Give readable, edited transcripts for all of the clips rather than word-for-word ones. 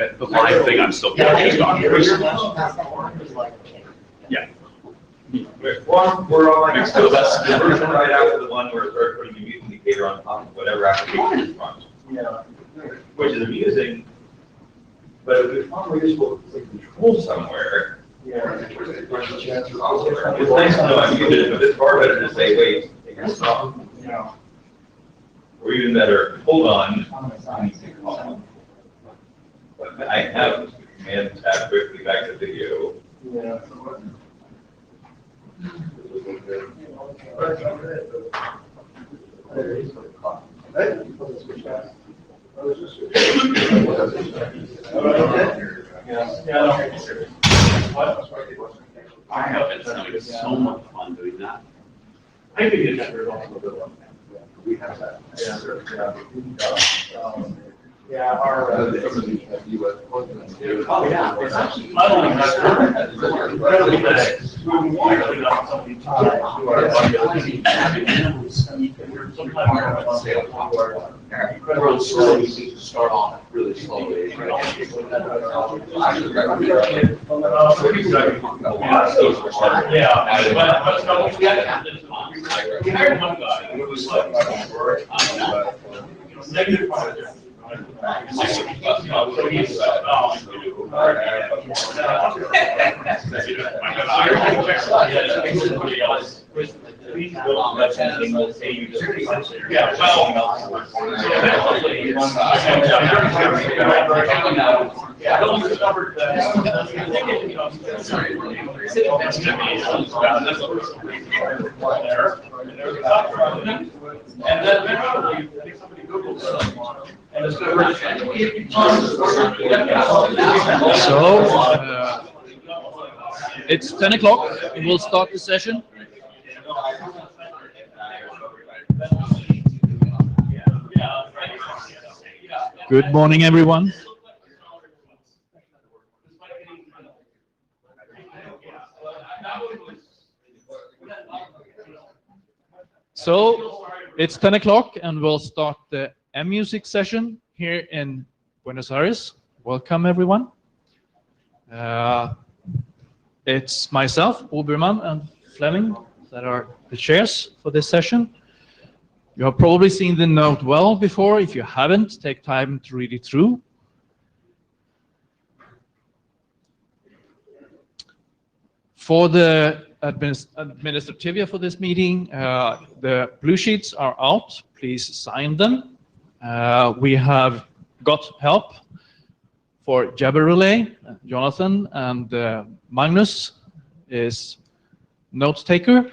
But the live thing, I'm still focused on. Yeah. We're all next to that's the version right after the one where we're putting a mute indicator on top of whatever application is run. Yeah. Which is amusing, but it would be probably useful to control somewhere. Yeah. It's nice to know I'm muted, but it's far better to say, wait, take a stop. Yeah. Or even better, hold on. But I have the command tab quickly back to video. Yeah. I have been having so much fun doing that. I think it's also we have that. Yeah, our. Oh, yeah. It's actually not only incredibly good. Incredibly slow. We need to start off really slowly. Yeah, but we hired one guy who was like negative. So he's yeah, well, I don't discover that. And then eventually, I think somebody Googled it and discovered. So, it's 10 o'clock. We'll start the session. Good morning, everyone. So, it's 10 o'clock and we'll start the Mmusic session here in Buenos Aires. Welcome, everyone. It's myself, Oberman, and Fleming that are the chairs for this session. You have probably seen the note well before. If you haven't, take time to read it through. For the administrativia for this meeting, the blue sheets are out. Please sign them. We have got help for Jabber Relay. Jonathan and Magnus is note taker.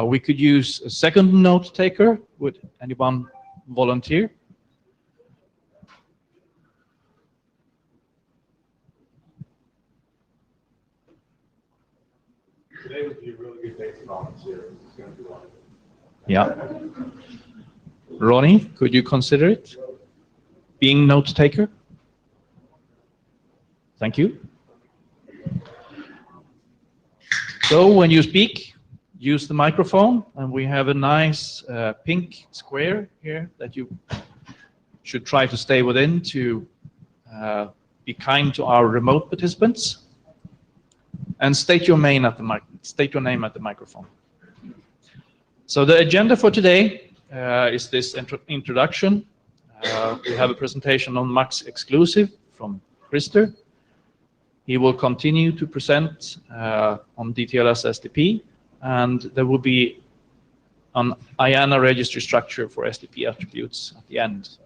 We could use a second note taker. Would anyone volunteer? Today would be a really good day to volunteer. It's going to be one. Yeah. Ronnie, could you consider it? Being note taker? Thank you. So when you speak, use the microphone, and we have a nice pink square here that you should try to stay within to be kind to our remote participants. And state your name at the microphone. So the agenda for today is this introduction. We have a presentation on Max exclusive from Christer. He will continue to present on DTLS SDP, and there will be an IANA registry structure for SDP attributes at the end.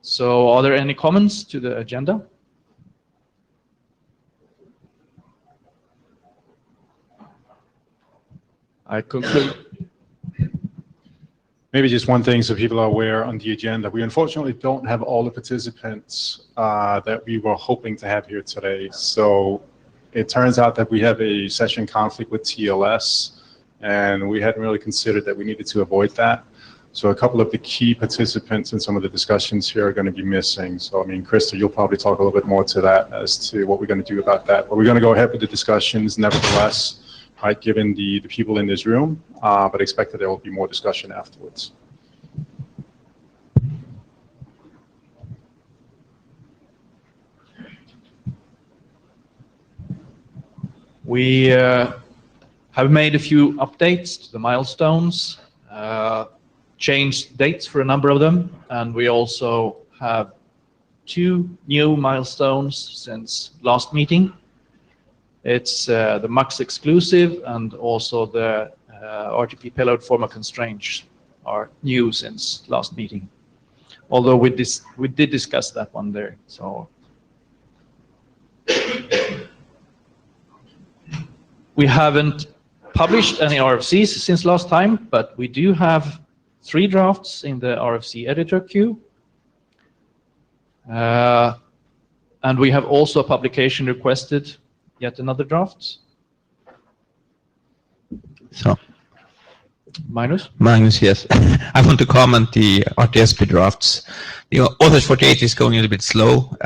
So are there any comments to the agenda? I conclude. Maybe just one thing so people are aware on the agenda. We unfortunately don't have all the participants that we were hoping to have here today. So it turns out that we have a session conflict with TLS, and we hadn't really considered that we needed to avoid that. So a couple of the key participants in some of the discussions here are going to be missing. So, I mean, Krista, you'll probably talk a little bit more to that as to what we're going to do about that. But we're going to go ahead with the discussions nevertheless. Right, given the people in this room, but expect that there will be more discussion afterwards. We have made a few updates to the milestones, changed dates for a number of them, and we also have 2 new milestones since last meeting. It's the MUX exclusive and also the RTP payload format constraints are new since last meeting. Although we did discuss that one there. So we haven't published any RFCs since last time, but we do have 3 drafts in the RFC editor queue. And we have also a publication requested yet another draft. So, Magnus, yes. I want to comment the RTSP drafts. The Authors 48 is going a little bit slow,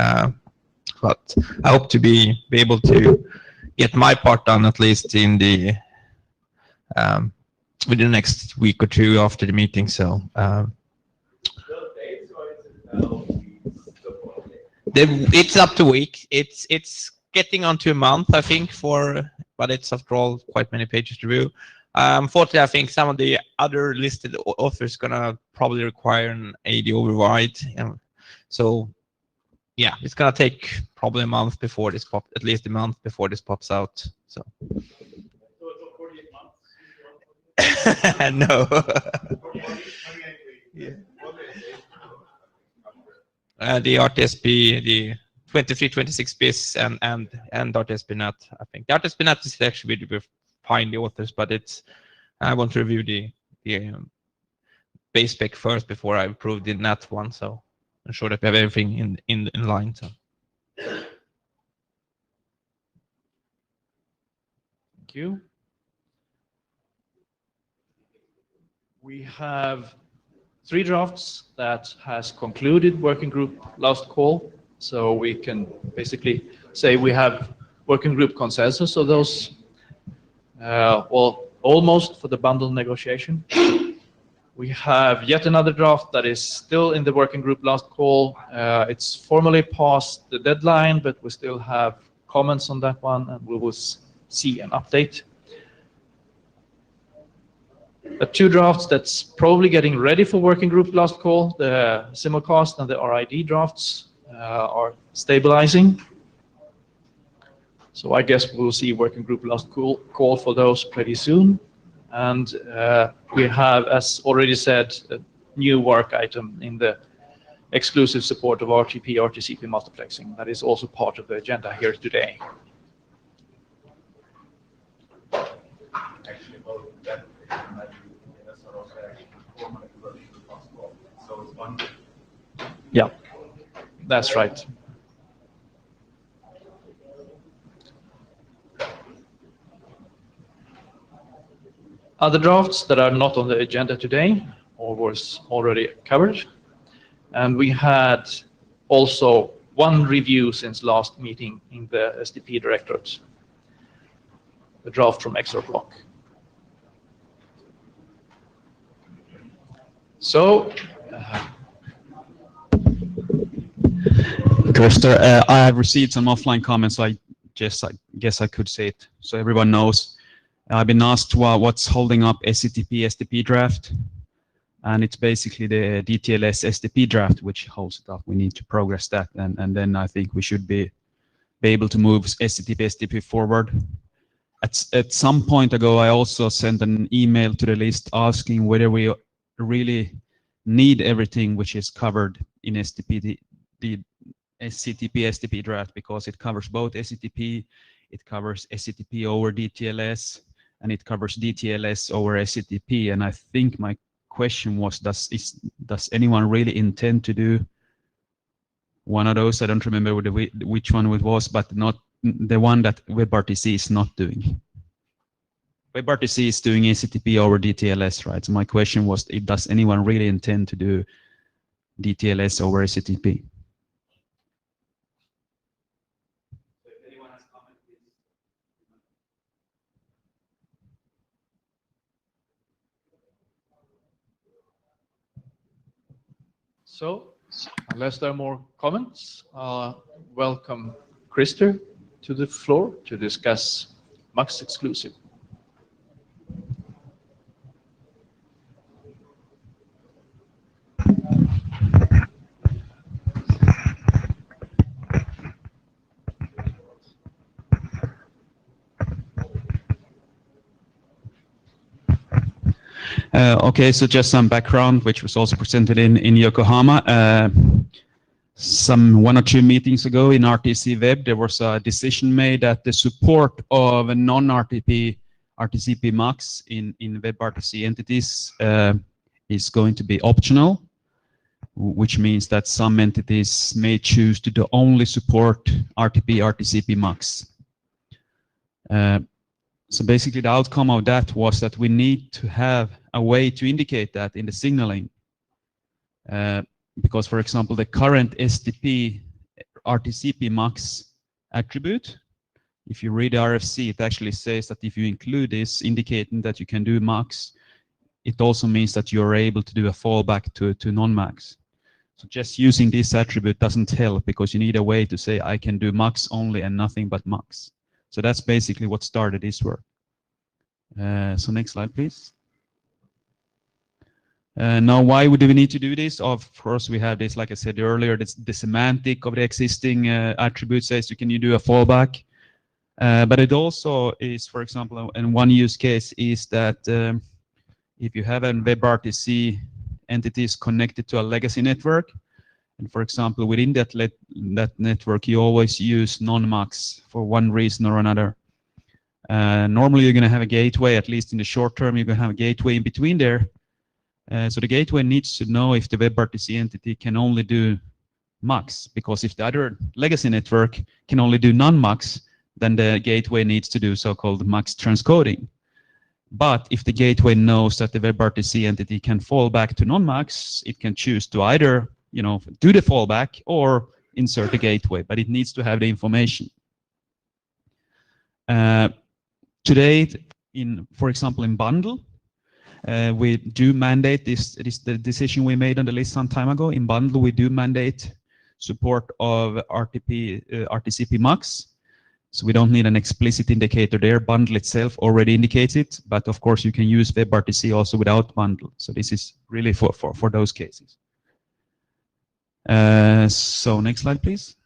but I hope to be able to get my part done at least in the within the next week or 2 after the meeting. So it's up to a week. It's getting onto a month, I think, but it's after all quite many pages to review. Unfortunately, I think some of the other listed authors gonna probably require an AD override. So yeah, it's gonna take probably a month before this at least a month before this pops out. So it's 48 months? no. Yeah. The RTSP, the 23, 26 bis and RTSP NAT, I think. The RTSP NAT is actually find the authors, but I want to review the base spec first before I approve the NAT one, so I'm sure that we have everything in line. So thank you. We have 3 drafts that has concluded working group last call, so we can basically say we have working group consensus of those. Well, almost for the bundle negotiation. We have yet another draft that is still in the working group last call. It's formally past the deadline, but we still have comments on that one, and we will see an update. The 2 drafts that's probably getting ready for working group last call, the simulcast and the RID drafts are stabilizing. So I guess we'll see working group last call for those pretty soon. And we have, as already said, a new work item in the exclusive support of RTP, RTCP multiplexing. That is also part of the agenda here today. Actually, both that might be also actually formally possible. So it's one. Yeah, that's right. Other drafts that are not on the agenda today or was already covered. And we had also 1 review since last meeting in the SDP directorate, the draft from XOrblock. So, Krister, I have received some offline comments. I guess I could say it so everyone knows. I've been asked what's holding up SCTP SDP draft, and it's basically the DTLS SDP draft which holds it up. We need to progress that, and then I think we should be able to move SCTP SDP forward. At some point ago, I also sent an email to the list asking whether we really need everything which is covered in SDP, the SCTP SDP draft, because it covers both SCTP, it covers SCTP over DTLS, and it covers DTLS over SCTP. And I think my question was, does anyone really intend to do one of those? I don't remember which one it was, but not the one that WebRTC is not doing. WebRTC is doing SCTP over DTLS, right? So my question was, does anyone really intend to do DTLS over SCTP? So, unless there are more comments, welcome Krister to the floor to discuss MUX exclusive. Okay, so just some background, which was also presented in Yokohama. Some 1 or 2 meetings ago in RTC Web, there was a decision made that the support of a non-RTP RTCP MUX in WebRTC entities is going to be optional, which means that some entities may choose to only support RTP RTCP MUX. So basically the outcome of that was that we need to have a way to indicate that in the signaling. Because, for example, the current SDP RTCP MUX attribute, if you read the RFC, it actually says that if you include this indicating that you can do MUX, it also means that you're able to do a fallback to non-MUX. So just using this attribute doesn't help, because you need a way to say I can do MUX only and nothing but MUX. So that's basically what started this work. So next slide, please. Now, why do we need to do this? Of course, we have this, like I said earlier, the semantic of the existing attribute says you can do a fallback. But it also is, for example, and one use case is that if you have a WebRTC entities connected to a legacy network, and for example, within that network, you always use non-MUX for one reason or another. Normally, you're going to have a gateway, at least in the short term, you're going to have a gateway in between there. So the gateway needs to know if the WebRTC entity can only do MUX, because if the other legacy network can only do non-MUX, then the gateway needs to do so-called MUX transcoding. But if the gateway knows that the WebRTC entity can fall back to non-MUX, it can choose to either, do the fallback or insert the gateway, but it needs to have the information. Today, for example, in bundle, we do mandate this. It is the decision we made on the list some time ago. In bundle, we do mandate support of RTCP MUX. So we don't need an explicit indicator there. Bundle itself already indicates it, but of course you can use WebRTC also without bundle. So this is really for those cases. So next slide, please.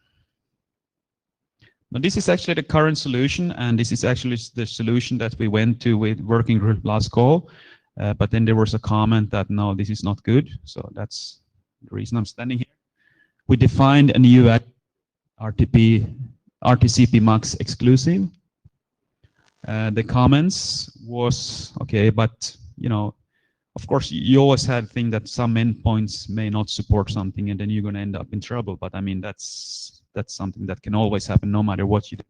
Now this is actually the current solution, and this is actually the solution that we went to with working group last call. But then there was a comment that no, this is not good. So that's the reason I'm standing here. We defined a new RTCP MUX exclusive. The comments was okay, but of course you always have thing that some endpoints may not support something, and then you're going to end up in trouble. But I mean that's something that can always happen no matter what you do.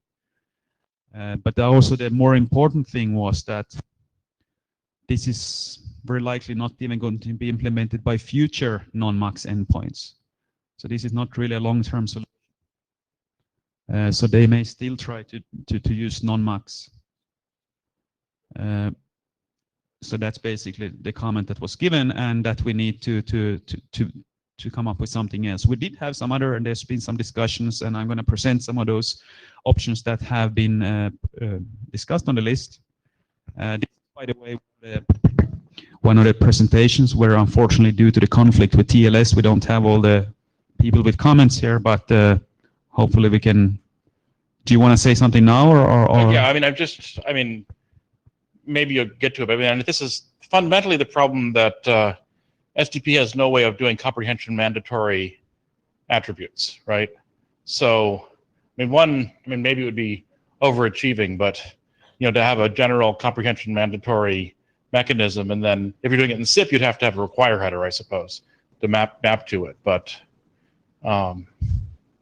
But also the more important thing was that this is very likely not even going to be implemented by future non-MUX endpoints. So this is not really a long-term solution. So they may still try to use non-MUX. So that's basically the comment that was given, and that we need to come up with something else. We did have some other, and there's been some discussions, and I'm going to present some of those options that have been discussed on the list. This, by the way, one of the presentations where, unfortunately, due to the conflict with TLS, we don't have all the people with comments here, but hopefully we can. Do you want to say something now, or? Yeah, I mean, maybe you'll get to it, but I mean, this is fundamentally the problem that SDP has no way of doing comprehension mandatory attributes, right? So, maybe it would be overachieving, but to have a general comprehension mandatory mechanism, and then if you're doing it in SIP, you'd have to have a require header, I suppose, to map to it. But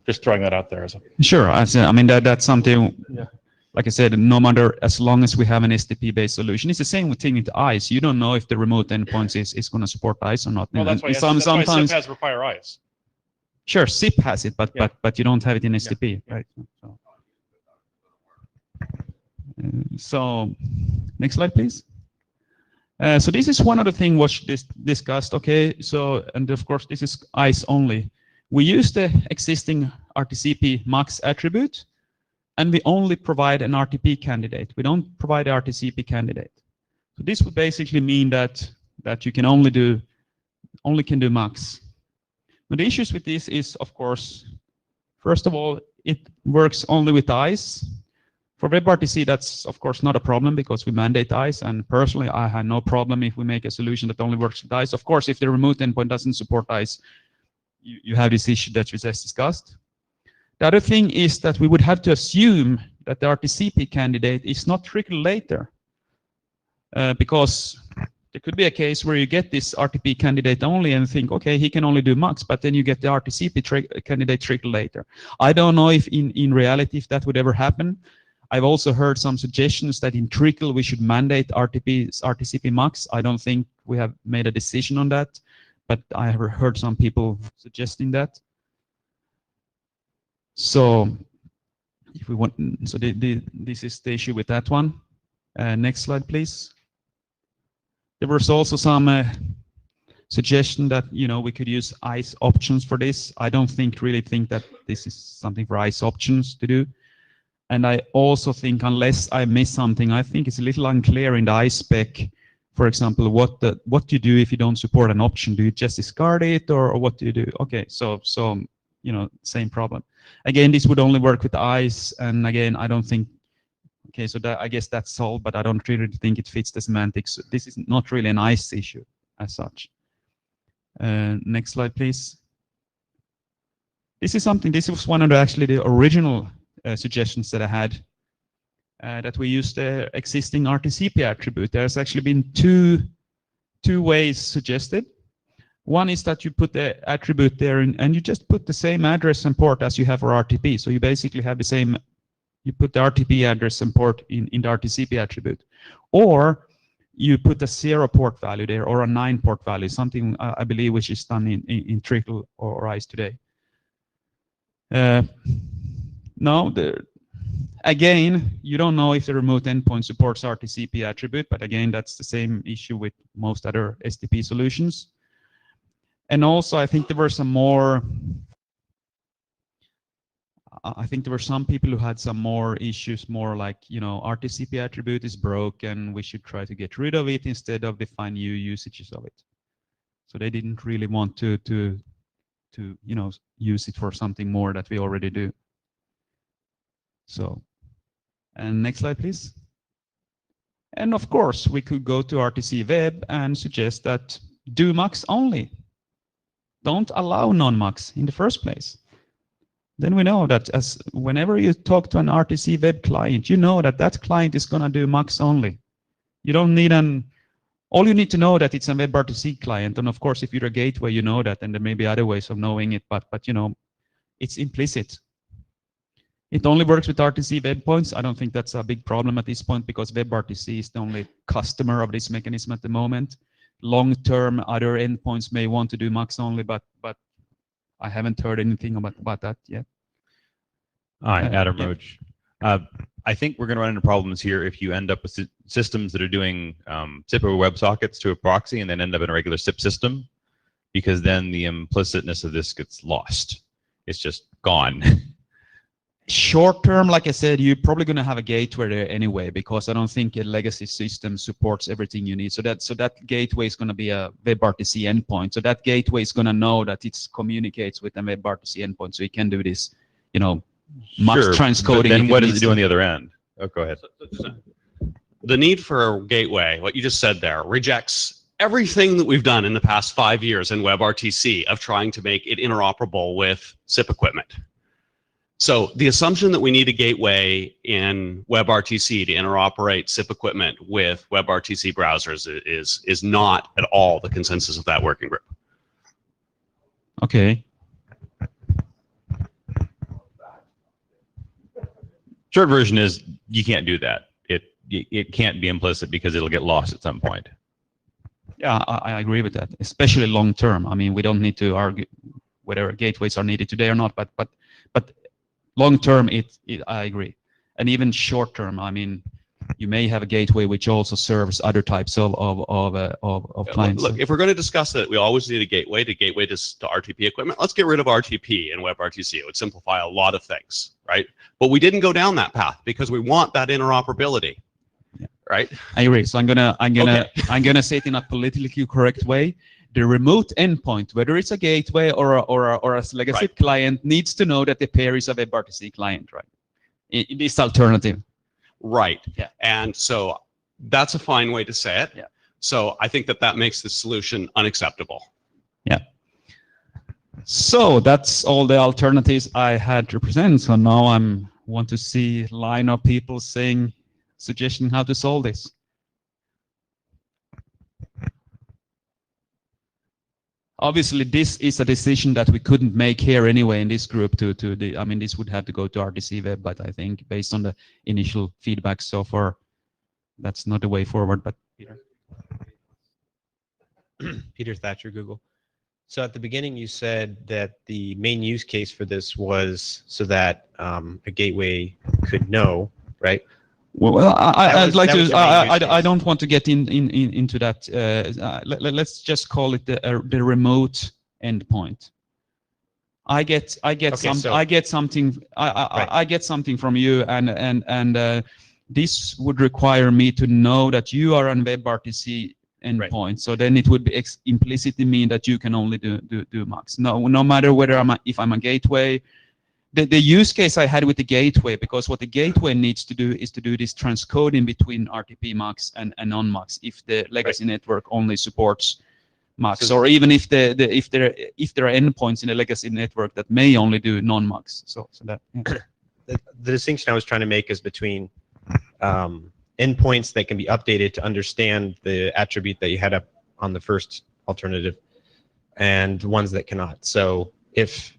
just throwing that out there as a sure. That's something. Yeah. Like I said, no matter, as long as we have an SDP-based solution, it's the same thing with ICE. You don't know if the remote endpoints is going to support ICE or not. Well, that's why SIP has require ICE. Sure, SIP has it, but you don't have it in SDP, right? So, next slide, please. So this is one of the things was discussed. Okay, so and of course this is ICE only. We use the existing RTCP MUX attribute, and we only provide an RTP candidate. We don't provide an RTCP candidate. So this would basically mean that you can only can do MUX. But the issues with this is, of course, first of all, it works only with ICE. For WebRTC, that's of course not a problem because we mandate ICE, and personally, I have no problem if we make a solution that only works with ICE. Of course, if the remote endpoint doesn't support ICE, you have this issue that we just discussed. The other thing is that we would have to assume that the RTCP candidate is not triggered later, because there could be a case where you get this RTP candidate only and think, okay, he can only do MUX, but then you get the RTCP candidate triggered later. I don't know if in reality if that would ever happen. I've also heard some suggestions that in trickle we should mandate RTCP MUX. I don't think we have made a decision on that, but I have heard some people suggesting that. So if we want, so this is the issue with that one. Next slide, please. There was also some suggestion that we could use ICE options for this. I don't really think that this is something for ICE options to do. And I also think, unless I miss something, I think it's a little unclear in the ICE spec. For example, what do you do if you don't support an option? Do you just discard it, or what do you do? Okay, so same problem. Again, this would only work with ICE, and again, I don't think. Okay, so I guess that's solved, but I don't really think it fits the semantics. This is not really an ICE issue as such. Next slide, please. This was one of the original suggestions that I had, that we use the existing RTCP attribute. There's actually been two ways suggested. One is that you put the attribute there and you just put the same address and port as you have for RTP. So you basically have the same, you put the RTP address and port in the RTCP attribute. Or you put a 0 port value there, or a 9 port value, something I believe which is done in Trickle or ICE today. Now, again, you don't know if the remote endpoint supports RTCP attribute, but again, that's the same issue with most other SDP solutions. And also, I think there were some more. I think there were some people who had some more issues, more like, RTCP attribute is broken, we should try to get rid of it instead of define new usages of it. So they didn't really want to use it for something more that we already do. So, and next slide, please. And of course, we could go to RTC Web and suggest that do MUX only. Don't allow non-MUX in the first place. Then we know that whenever you talk to an RTC Web client, you know that client is going to do MUX only. You don't need all you need to know that it's a WebRTC client. And of course, if you're a gateway, you know that, and there may be other ways of knowing it, but it's implicit. It only works with RTC endpoints. I don't think that's a big problem at this point because WebRTC is the only customer of this mechanism at the moment. Long-term, other endpoints may want to do MUX only, but I haven't heard anything about that yet. Hi, Adam Roach. I think we're going to run into problems here if you end up with systems that are doing SIP over WebSockets to a proxy and then end up in a regular SIP system, because then the implicitness of this gets lost. It's just gone. Short term, like I said, you're probably going to have a gateway there anyway, because I don't think a legacy system supports everything you need. So that gateway is going to be a WebRTC endpoint. So that gateway is going to know that it communicates with a WebRTC endpoint. So you can do this, MUX transcoding. Then what does it do on the other end? Oh, go ahead. The need for a gateway, what you just said there, rejects everything that we've done in the past 5 years in WebRTC of trying to make it interoperable with SIP equipment. So the assumption that we need a gateway in WebRTC to interoperate SIP equipment with WebRTC browsers is not at all the consensus of that working group. Okay. Short version is you can't do that. It can't be implicit because it'll get lost at some point. Yeah, I agree with that, especially long term. I mean, we don't need to argue whether gateways are needed today or not, but long term, I agree. And even short term, I mean, you may have a gateway which also serves other types of clients. Look, if we're going to discuss it, we always need a gateway to RTP equipment. Let's get rid of RTP in WebRTC. It would simplify a lot of things, right? But we didn't go down that path because we want that interoperability, right? I agree. So I'm gonna Okay. say it in a politically correct way. The remote endpoint, whether it's a gateway or a legacy Right. client, needs to know that the pair is a WebRTC client, right? It is alternative. Right. Yeah. And so that's a fine way to say it. Yeah. So I think that makes the solution unacceptable. Yeah. So that's all the alternatives I had to present. So now I want to see line of people saying, suggesting how to solve this. Obviously, this is a decision that we couldn't make here anyway in this group. I mean, this would have to go to RTC Web, but I think based on the initial feedback so far, that's not the way forward. But Peter. Peter Thatcher, Google. So at the beginning, you said that the main use case for this was so that a gateway could know, right? Well, I'd like that was to. your main use I case. don't want to get into that. Let's just call it the remote endpoint. I get something from you, and this would require me to know that you are on WebRTC endpoint. Right. So then it would be implicitly mean that you can only do Max. No matter whether if I'm a gateway. The use case I had with the gateway, because what the gateway needs to do is to do this transcoding between RTP Max and non-Max if the legacy network only supports Max, or even if there are endpoints in the legacy network that may only do non-Max. So that. Yeah. The distinction I was trying to make is between endpoints that can be updated to understand the attribute that you had up on the first alternative and ones that cannot. So if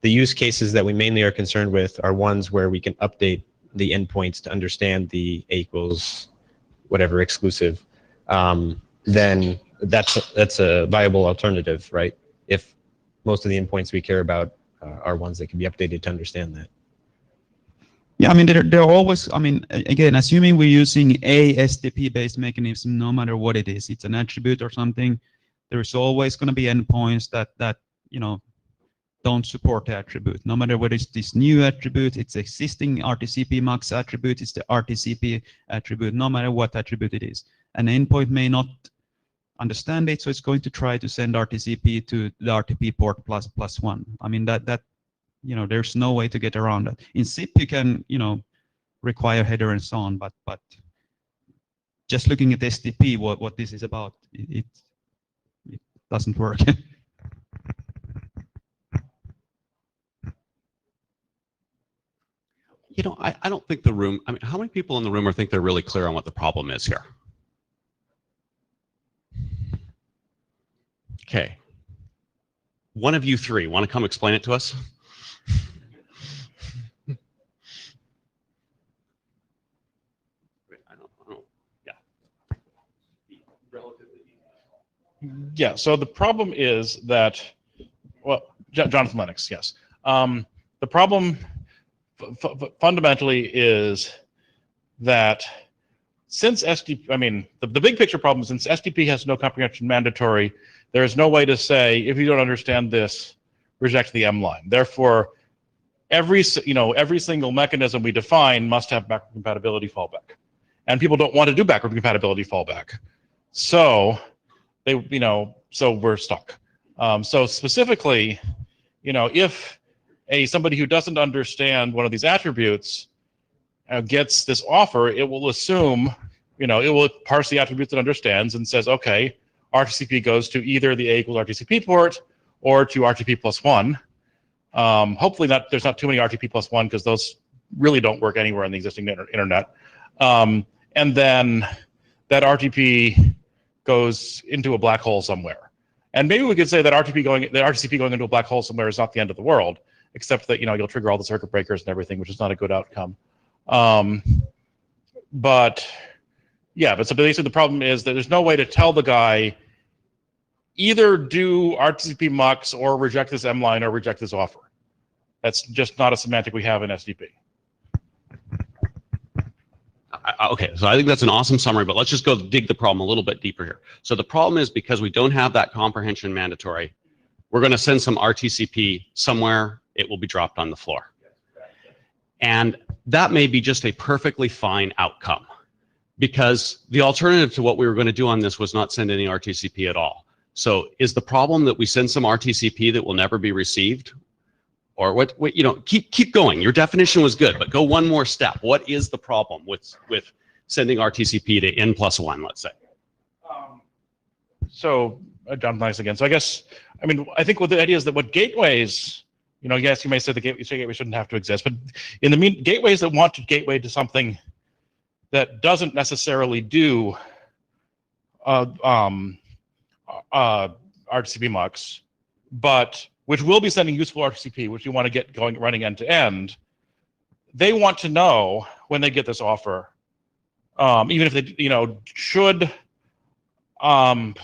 the use cases that we mainly are concerned with are ones where we can update the endpoints to understand the A equals whatever exclusive, then that's a viable alternative, right? If most of the endpoints we care about are ones that can be updated to understand that. Yeah, I mean, they're always, I mean, again, assuming we're using a SDP-based mechanism, no matter what it is, it's an attribute or something, there's always going to be endpoints that don't support the attribute. No matter whether it's this new attribute, it's existing RTCP Max attribute, it's the RTCP attribute, no matter what attribute it is. An endpoint may not understand it, so it's going to try to send RTCP to the RTP port +1. I mean, that there's no way to get around that. In SIP, you can, require header and so on, but just looking at SDP, what this is about, it doesn't work. I don't think how many people in the room think they're really clear on what the problem is here? Okay. One of you three want to come explain it to us? Yeah, so the problem is that, well, Jonathan Lennox, yes. The problem fundamentally is that since the big picture problem is since SDP has no comprehension mandatory, there is no way to say, if you don't understand this, reject the M line. Therefore, every single mechanism we define must have backward compatibility fallback. And people don't want to do backward compatibility fallback. So so we're stuck. So specifically, if somebody who doesn't understand one of these attributes gets this offer, it will assume, it will parse the attributes it understands and says, okay, RTCP goes to either the A equals RTCP port or to RTP +1. Hopefully there's not too many RTP +1 because those really don't work anywhere on the existing internet. And then that RTP goes into a black hole somewhere. And maybe we could say that RTCP going into a black hole somewhere is not the end of the world, except that you'll trigger all the circuit breakers and everything, which is not a good outcome. But so basically the problem is that there's no way to tell the guy either do RTCP mux or reject this M line or reject this offer. That's just not a semantic we have in SDP. Okay, so I think that's an awesome summary, but let's just go dig the problem a little bit deeper here. So the problem is because we don't have that comprehension mandatory, we're going to send some RTCP somewhere, it will be dropped on the floor. And that may be just a perfectly fine outcome, because the alternative to what we were going to do on this was not send any RTCP at all. So is the problem that we send some RTCP that will never be received? Or what, you know, keep going. Your definition was good, but go one more step. What is the problem with sending RTCP to N+1, let's say? So, John, thanks again. So I guess, I mean, I think what the idea is that what gateways, you know, yes, you may say the gateway shouldn't have to exist, but in the gateways that want to gateway to something that doesn't necessarily do RTCP mux, but which will be sending useful RTCP, which you want to get going, running end to end, they want to know when they get this offer, even if they, you know, should. Assume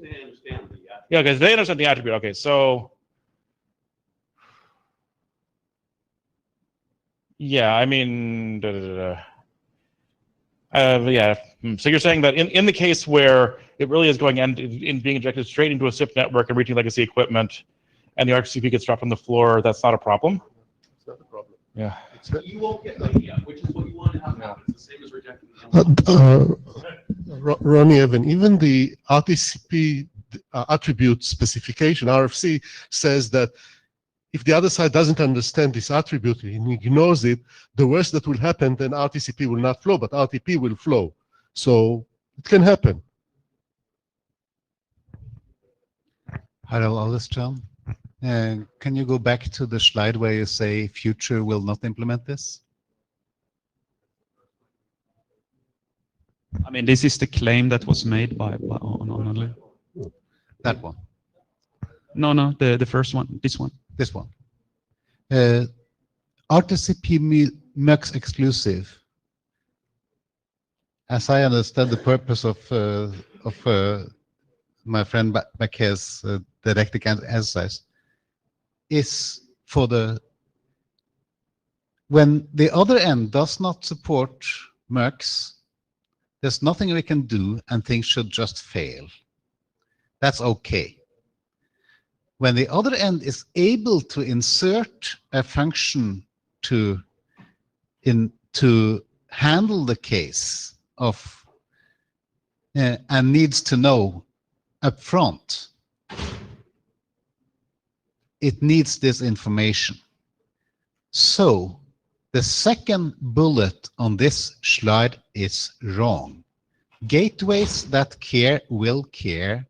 they understand the attribute. Yeah, because they understand the attribute. Okay, so. Yeah, I mean, yeah. So you're saying that in the case where it really is going in being injected straight into a SIP network and reaching legacy equipment, and the RTCP gets dropped on the floor, that's not a problem? It's not a problem. Yeah. You won't get idea, which is what you want to have happen. It's the same as rejecting. Ronnie Evan, even the RTCP attribute specification, RFC, says that if the other side doesn't understand this attribute and ignores it, the worst that will happen, then RTCP will not flow, but RTP will flow. So it can happen. Hello, Alderstrom. Can you go back to the slide where you say future will not implement this? I mean, this is the claim that was made by on that one. No, the first one, this one. This one. RTCP MUX exclusive. As I understand the purpose of my friend Mac's didactic exercise is for when the other end does not support MUX, there's nothing we can do and things should just fail. That's okay. When the other end is able to insert a function to handle the case of and needs to know up front, it needs this information. So the second bullet on this slide is wrong. Gateways that care will care.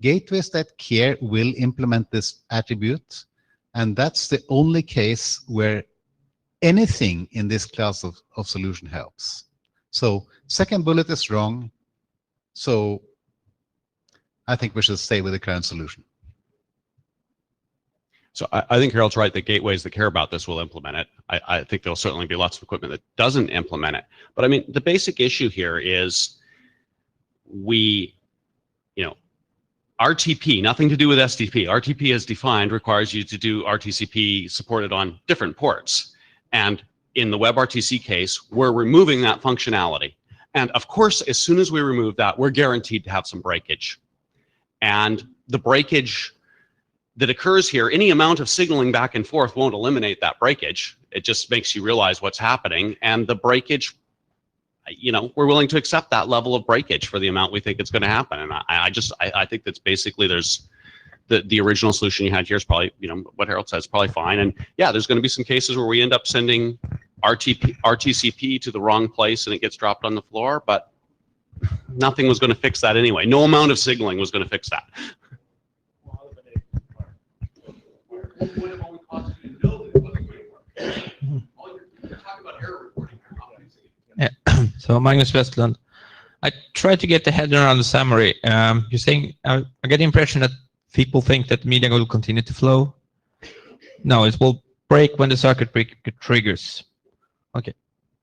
Gateways that care will implement this attribute, and that's the only case where anything in this class of solution helps. So second bullet is wrong, so I think we should stay with the current solution. So I think Harold's right that gateways that care about this will implement it. I think there'll certainly be lots of equipment that doesn't implement it. But I mean, the basic issue here is RTP, nothing to do with SDP. RTP as defined requires you to do RTCP supported on different ports. And in the WebRTC case, we're removing that functionality. And of course, as soon as we remove that, we're guaranteed to have some breakage. And the breakage that occurs here, any amount of signaling back and forth won't eliminate that breakage. It just makes you realize what's happening. And the breakage, we're willing to accept that level of breakage for the amount we think it's going to happen. And I think that's basically there's the original solution you had here is probably, what Harold says, probably fine. And yeah, there's going to be some cases where we end up sending RTCP to the wrong place and it gets dropped on the floor, but nothing was going to fix that anyway. No amount of signaling was going to fix that. Yeah. So Magnus Westland, I tried to get the head around the summary. You're saying I get the impression that people think that media will continue to flow. No, it will break when the circuit breaker triggers. Okay.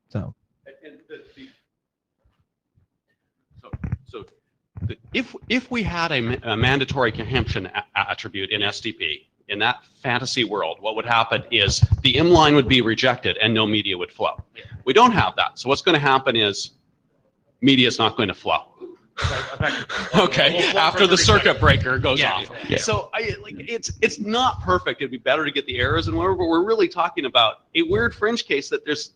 So if we had a mandatory cohesion attribute in SDP, in that fantasy world, what would happen is the M line would be rejected and no media would flow. We don't have that. So what's going to happen is media is not going to flow. Okay, after the circuit breaker goes off. Yeah. So it's not perfect. It'd be better to get the errors and whatever, but we're really talking about a weird fringe case that there's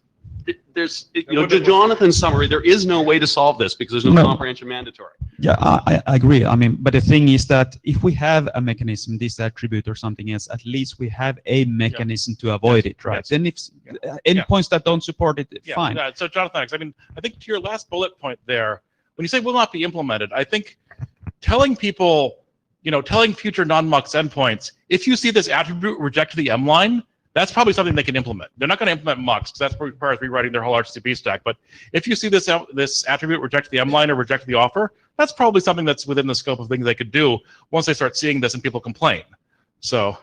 to Jonathan's summary, there is no way to solve this because there's no comprehension mandatory. Yeah, I agree. I mean, but the thing is that if we have a mechanism, this attribute or something else, at least we have a mechanism to avoid it, right? Then if endpoints that don't support it, fine. So Jonathan, I mean, I think to your last bullet point there, when you say will not be implemented, I think telling people, telling future non-mux endpoints, if you see this attribute reject the M line, that's probably something they can implement. They're not going to implement mux because that requires rewriting their whole RTCP stack. But if you see this attribute reject the M line or reject the offer, that's probably something that's within the scope of things they could do once they start seeing this and people complain. So,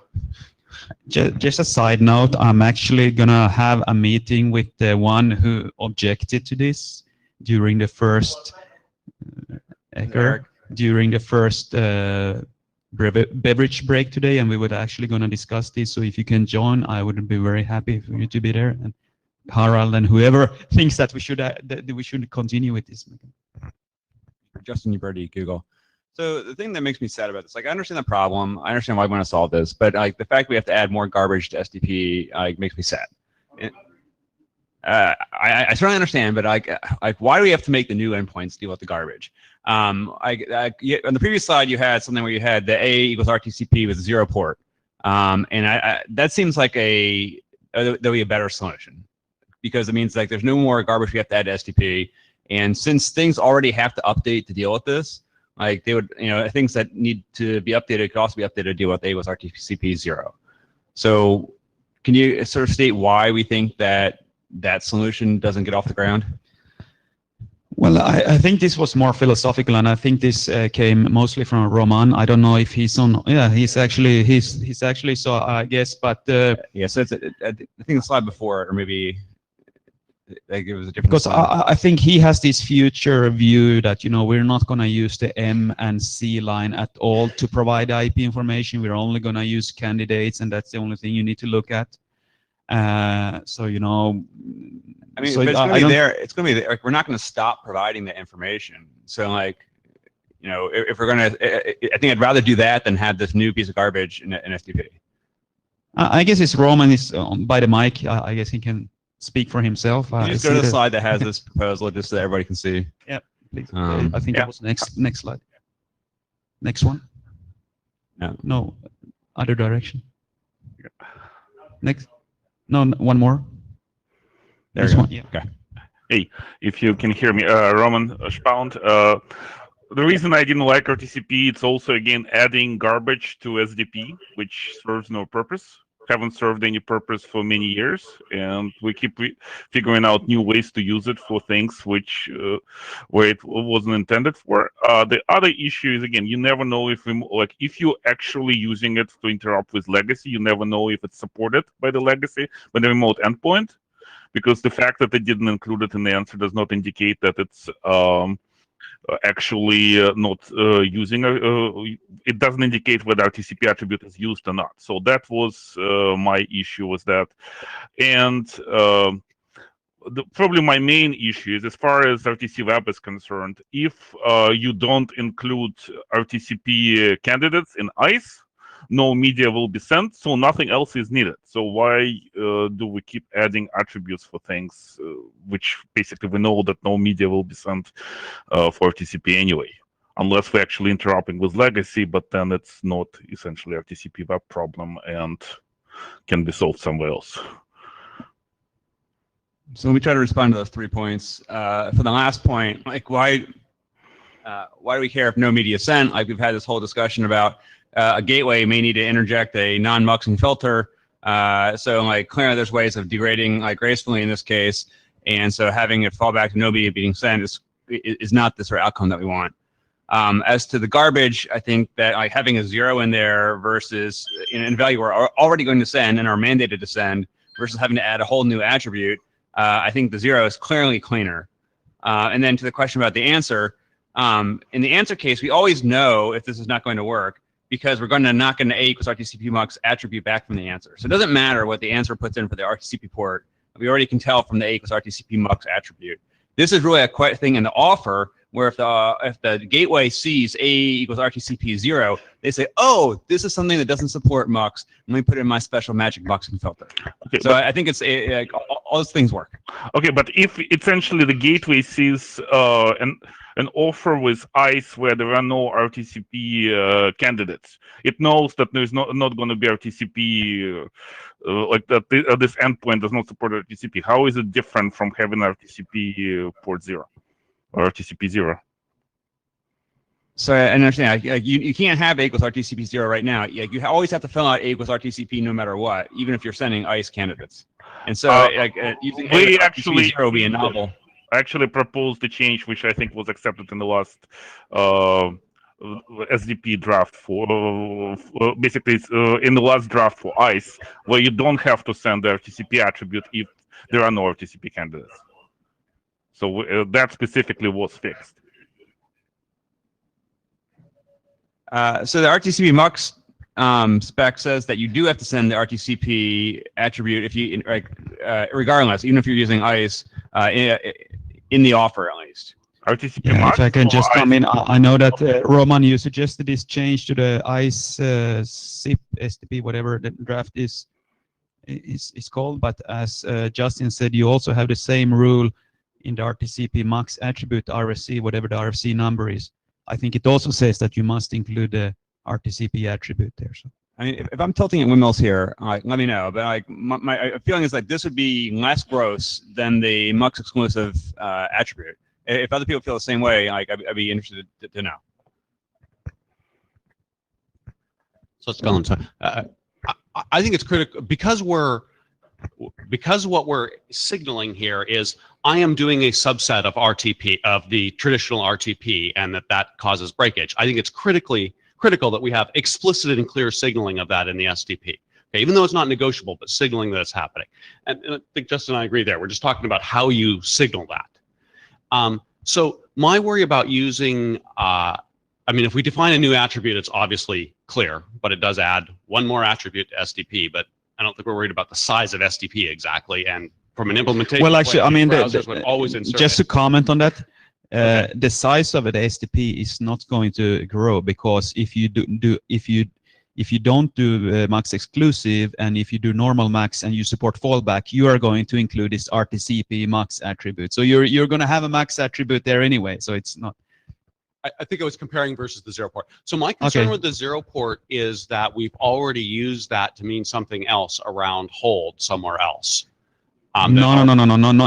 just a side note, I'm actually gonna have a meeting with the one who objected to this during the first beverage break today, and we were actually going to discuss this. So if you can join, I would be very happy for you to be there, and Harald and whoever thinks that we should continue with this. Justin Uberti, Google. So the thing that makes me sad about this, I understand the problem, I understand why we want to solve this, but the fact we have to add more garbage to SDP makes me sad. I certainly understand, but why do we have to make the new endpoints deal with the garbage? On the previous slide, you had something where you had the A equals RTCP with 0 port, and that seems like there'll be a better solution because it means there's no more garbage we have to add to SDP, and since things already have to update to deal with this, they would things that need to be updated could also be updated to deal with A equals RTCP 0. So can you sort of state why we think that solution doesn't get off the ground? Well, I think this was more philosophical, and I think this came mostly from Roman. I don't know if he's on. Yeah, he's actually. So I guess, but yeah. So I think the slide before, or maybe it was a different. Because I think he has this future view that we're not going to use the M and C line at all to provide IP information. We're only going to use candidates, and that's the only thing you need to look at. So I mean, so it's going to be there. It's going to be there. We're not going to stop providing the information. So, if we're going to, I think I'd rather do that than have this new piece of garbage in SDP. I guess it's Roman is by the mic. I guess he can speak for himself. Can you just go to the slide that has this proposal, just so everybody can see. Yeah, please. I think that was next slide. Next one. No, other direction. Next. No, one more. There's one. Yeah. Okay. Hey, if you can hear me, Roman Spaund. The reason I didn't like RTCP, it's also again adding garbage to SDP, which serves no purpose. Haven't served any purpose for many years, and we keep figuring out new ways to use it for things which where it wasn't intended for. The other issue is again, you never know if you're actually using it to interrupt with legacy, you never know if it's supported by the legacy, by the remote endpoint, because the fact that they didn't include it in the answer does not indicate that it's actually not using it doesn't indicate whether RTCP attribute is used or not. So that was my issue with that. And probably my main issue is, as far as RTC Web is concerned, if you don't include RTCP candidates in ICE, no media will be sent, so nothing else is needed. So why do we keep adding attributes for things which basically we know that no media will be sent for RTCP anyway, unless we're actually interrupting with legacy, but then it's not essentially RTCP web problem and can be solved somewhere else. So let me try to respond to those 3 points. For the last point, why do we care if no media is sent? We've had this whole discussion about a gateway may need to interject a non-muxing filter. So clearly there's ways of degrading gracefully in this case. And so having it fall back to no media being sent is not the sort of outcome that we want. As to the garbage, I think that having a 0 in there versus in value we're already going to send and are mandated to send versus having to add a whole new attribute, I think the 0 is clearly cleaner. And then to the question about the answer, in the answer case, we always know if this is not going to work, because we're going to not get an A equals RTCP mux attribute back from the answer. So it doesn't matter what the answer puts in for the RTCP port. we already can tell from the A equals RTCP mux attribute. This is really a quite thing in the offer where if the gateway sees A equals RTCP 0, they say, oh, this is something that doesn't support mux. Let me put it in my special magic muxing filter. Okay, So I think it's like, all those things work. Okay, but if essentially the gateway sees an offer with ICE where there are no RTCP candidates, it knows that there's not going to be RTCP, like that this endpoint does not support RTCP. How is it different from having RTCP port 0 or RTCP 0? So I understand. You can't have A equals RTCP 0 right now. You always have to fill out A equals RTCP no matter what, even if you're sending ICE candidates. And so using A equals RTCP 0 would be a novel. Actually proposed a change which I think was accepted in the last SDP draft for basically in the last draft for ICE, where you don't have to send the RTCP attribute if there are no RTCP candidates. So that specifically was fixed. So the RTCP mux spec says that you do have to send the RTCP attribute if you regardless, even if you're using ICE in the offer at least. RTCP Yeah, if I can just come in, I know that Roman, you suggested this change to the ICE SIP SDP, whatever the draft is called, but as Justin said, you also have the same rule in the RTCP mux attribute RFC, whatever the RFC number is. I think it also says that you must include the RTCP attribute there. So. I mean, if I'm tilting at windmills here, let me know. But like my feeling is like this would be less gross than the mux exclusive attribute. If other people feel the same way, like I'd be interested to know. So let's go on. So, I think it's critical because what we're signaling here is I am doing a subset of RTP of the traditional RTP, and that causes breakage. I think it's critical that we have explicit and clear signaling of that in the SDP. Okay, even though it's not negotiable, but signaling that it's happening. And I think Justin and I agree there. We're just talking about how you signal that. So my worry about using, I mean, if we define a new attribute, it's obviously clear, but it does add one more attribute to SDP. But I don't think we're worried about the size of SDP exactly. And from an implementation, well, actually, I mean, would always insert just it. to comment on that, the size of the SDP is not going to grow because if you don't do max exclusive and if you do normal max and you support fallback, you are going to include this RTCP max attribute. So you're going to have a max attribute there anyway. So it's not. I think I was comparing versus the 0 port. So my concern with the 0 port is that we've already used that to mean something else around hold somewhere else. No.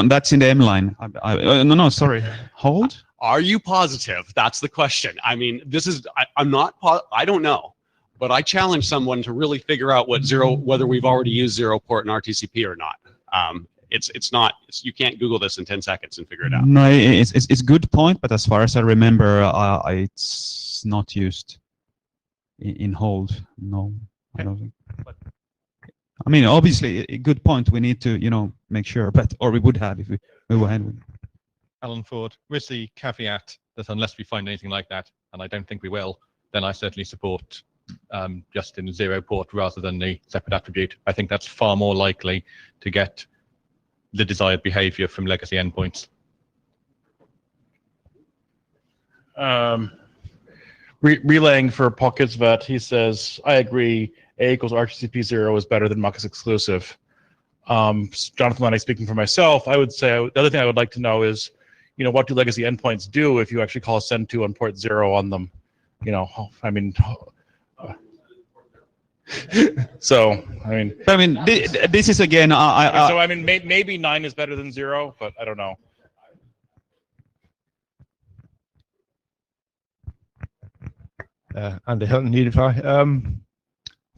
That's in the M line. No, sorry. Hold? Are you positive? That's the question. I mean, this is, I don't know, but I challenge someone to really figure out whether we've already used 0 port in RTCP or not. It's not, you can't Google this in 10 seconds and figure it out. No, it's a good point, but as far as I remember, it's not used in hold. No, I don't think. I mean, obviously, a good point. We need to, make sure, or we would have if we move ahead with. Alan Ford, with the caveat that unless we find anything like that, and I don't think we will, then I certainly support just in 0 port rather than the separate attribute. I think that's far more likely to get the desired behavior from legacy endpoints. Relaying for Paul Kidsvat, he says, I agree, A equals RTCP 0 is better than mux exclusive. Jonathan Lennox speaking for myself, I would say the other thing I would like to know is, what do legacy endpoints do if you actually call send to on port 0 on them? I mean, so, I mean, this is again, so I mean, maybe 9 is better than 0, but I don't know. Andy Hilton, Unify. I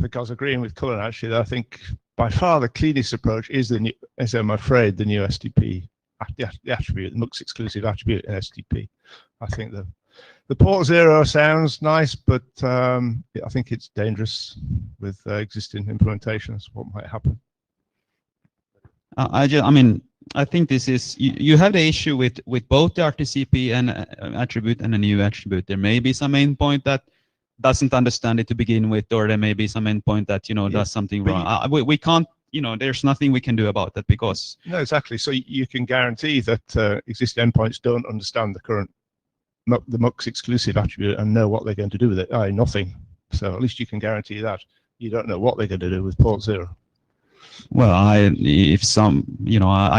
think I was agreeing with Cullen actually. I think by far the cleanest approach is I'm afraid, the new SDP, the attribute, the MUX exclusive attribute in SDP. I think the port 0 sounds nice, but I think it's dangerous with existing implementations. What might happen? I think this is you have the issue with both the RTCP and attribute and a new attribute. There may be some endpoint that doesn't understand it to begin with, or there may be some endpoint that does something wrong. We can't there's nothing we can do about that because No, exactly. So you can guarantee that existing endpoints don't understand the current the MUX exclusive attribute and know what they're going to do with it. Nothing. So at least you can guarantee that. You don't know what they're going to do with port 0. well, I'd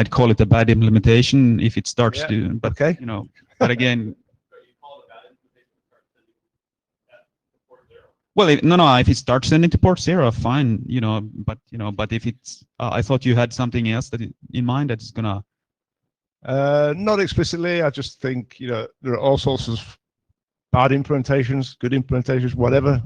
call it a bad implementation if it starts to, but okay. But again, well, if it starts sending to port 0, fine, but if it's, I thought you had something else in mind that's gonna. Not explicitly. I just think, there are all sorts of bad implementations, good implementations, whatever.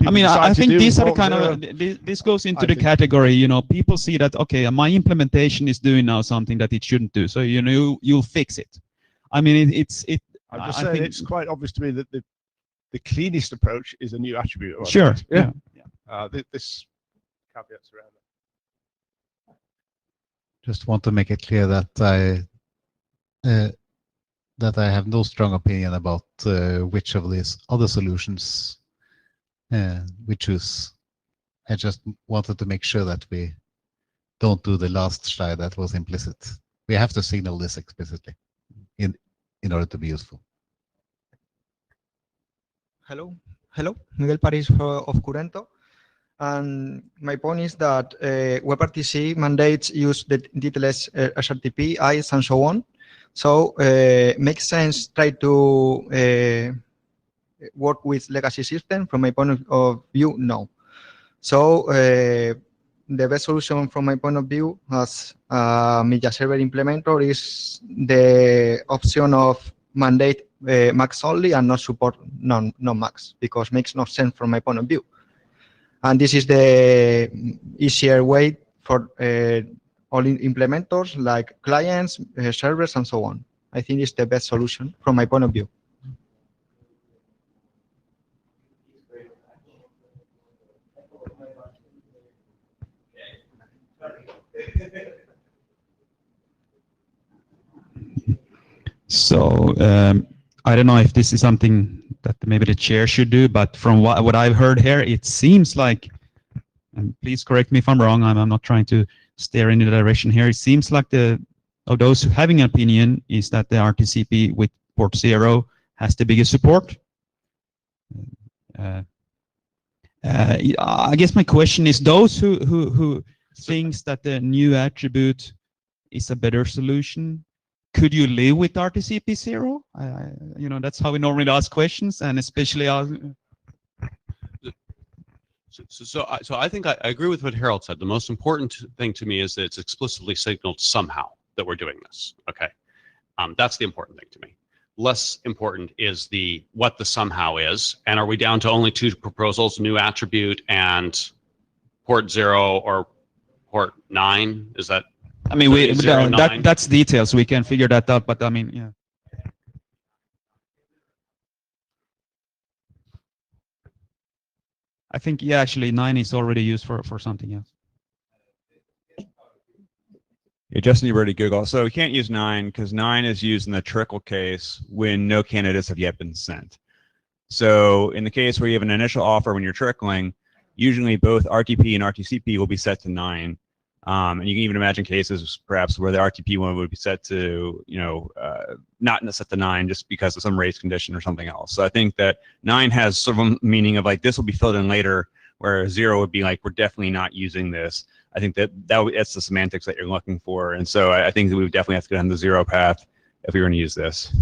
I mean, I think these are the kind of, this goes into the category, people see that, okay, my implementation is doing now something that it shouldn't do. So, you'll fix it. I mean, I'm just saying it's quite obvious to me that the cleanest approach is a new attribute. Sure. Yeah. This caveats around that. Just want to make it clear that I have no strong opinion about which of these other solutions we choose. I just wanted to make sure that we don't do the last slide that was implicit. We have to signal this explicitly in order to be useful. Hello, Miguel Paris of Curento. And my point is that WebRTC mandates use the DTLS SRTP, ICE, and so on. So makes sense try to work with legacy system. From my point of view, no. So the best solution from my point of view as media server implementer is the option of mandate Max only and not support non-Max, because it makes no sense from my point of view. And this is the easier way for all implementers like clients, servers, and so on. I think it's the best solution from my point of view. So I don't know if this is something that maybe the chair should do, but from what I've heard here, it seems like, and please correct me if I'm wrong, I'm not trying to steer in the direction here. It seems like of those having an opinion is that the RTCP with port 0 has the biggest support. I guess my question is those who thinks that the new attribute is a better solution, could you live with RTCP 0? That's how we normally ask questions, and especially So I think I agree with what Harold said. The most important thing to me is that it's explicitly signaled somehow that we're doing this. Okay, that's the important thing to me. Less important is what the somehow is, and are we down to only two proposals: new attribute and port 0 or port 9? Is that? I mean, that's details. We can figure that out, but I mean, yeah. I think, yeah, actually 9 is already used for something else. Yeah, Justin, you already Google. So we can't use 9 because 9 is used in the trickle case when no candidates have yet been sent. So in the case where you have an initial offer when you're trickling, usually both RTP and RTCP will be set to 9. And you can even imagine cases perhaps where the RTP one would be set to, not set to 9 just because of some race condition or something else. So I think that 9 has sort of a meaning of like this will be filled in later, where 0 would be like we're definitely not using this. I think that's the semantics that you're looking for, and so I think that we would definitely have to go down the 0 path if we were going to use this.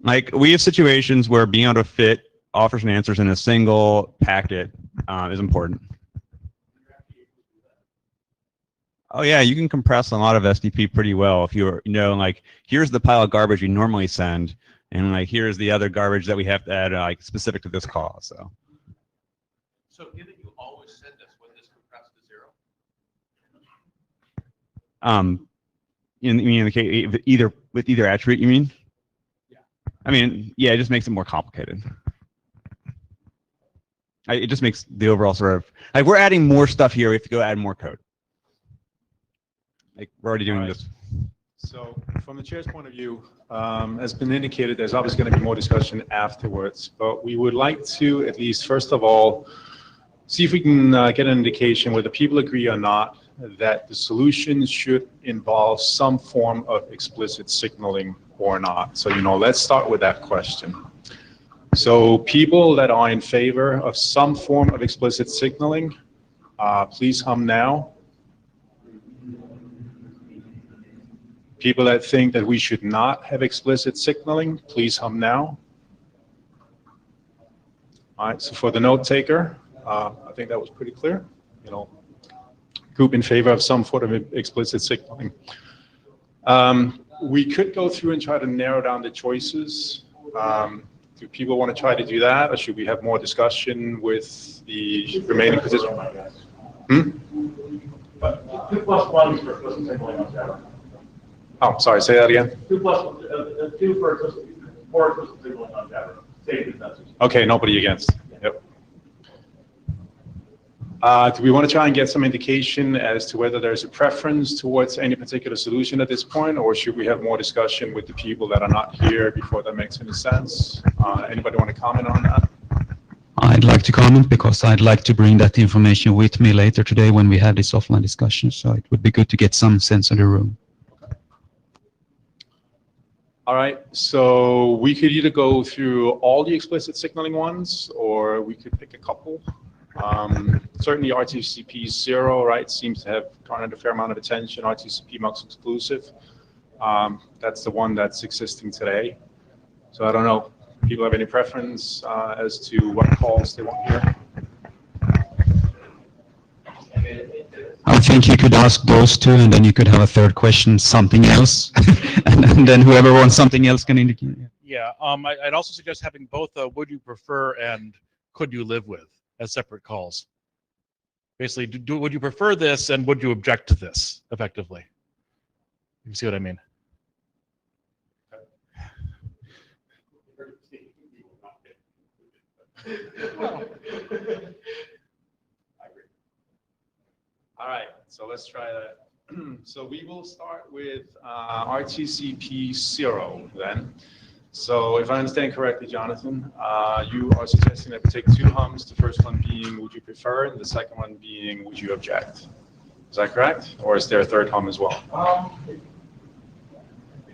Like we have situations where being able to fit offers and answers in a single packet is important. Oh yeah, you can compress a lot of SDP pretty well if you're, like here's the pile of garbage you normally send, and like here's the other garbage that we have to add like specific to this call. So Given you always send this, when this compressed to 0? in the case with either attribute, you mean? Yeah. I mean, yeah, it just makes it more complicated. It just makes the overall sort of like we're adding more stuff here. We have to go add more code. Like we're already doing this. So from the chair's point of view, as been indicated, there's obviously going to be more discussion afterwards, but we would like to at least, first of all, see if we can get an indication whether people agree or not that the solution should involve some form of explicit signaling or not. So, let's start with that question. So people that are in favor of some form of explicit signaling, please hum now. People that think that we should not have explicit signaling, please hum now. All right, so for the note taker, I think that was pretty clear. Group in favor of some sort of explicit signaling. We could go through and try to narrow down the choices. Do people want to try to do that, or should we have more discussion with the remaining positions? But 2+1 is for explicit signaling on Jabber. Oh, sorry, say that again. 2 for explicit signaling on Jabber. Save the message. Okay, nobody against. Yep. Do we want to try and get some indication as to whether there's a preference towards any particular solution at this point, or should we have more discussion with the people that are not here before that makes any sense? Anybody want to comment on that? I'd like to comment because I'd like to bring that information with me later today when we have this offline discussion. So it would be good to get some sense of the room. All right, so we could either go through all the explicit signaling ones, or we could pick a couple. Certainly RTCP 0, right, seems to have garnered a fair amount of attention. RTCP MUX exclusive, that's the one that's existing today. So I don't know, people have any preference as to what calls they want here? I think you could ask those two, and then you could have a third question, something else, and then whoever wants something else can indicate. Yeah, I'd also suggest having both would you prefer and could you live with as separate calls. Basically, would you prefer this and would you object to this, effectively? You see what I mean? All right, so let's try that. So we will start with RTCP 0 then. So if I understand correctly, Jonathan, you are suggesting that we take two hums, the first one being would you prefer, and the second one being would you object? Is that correct? Or is there a third hum as well? I think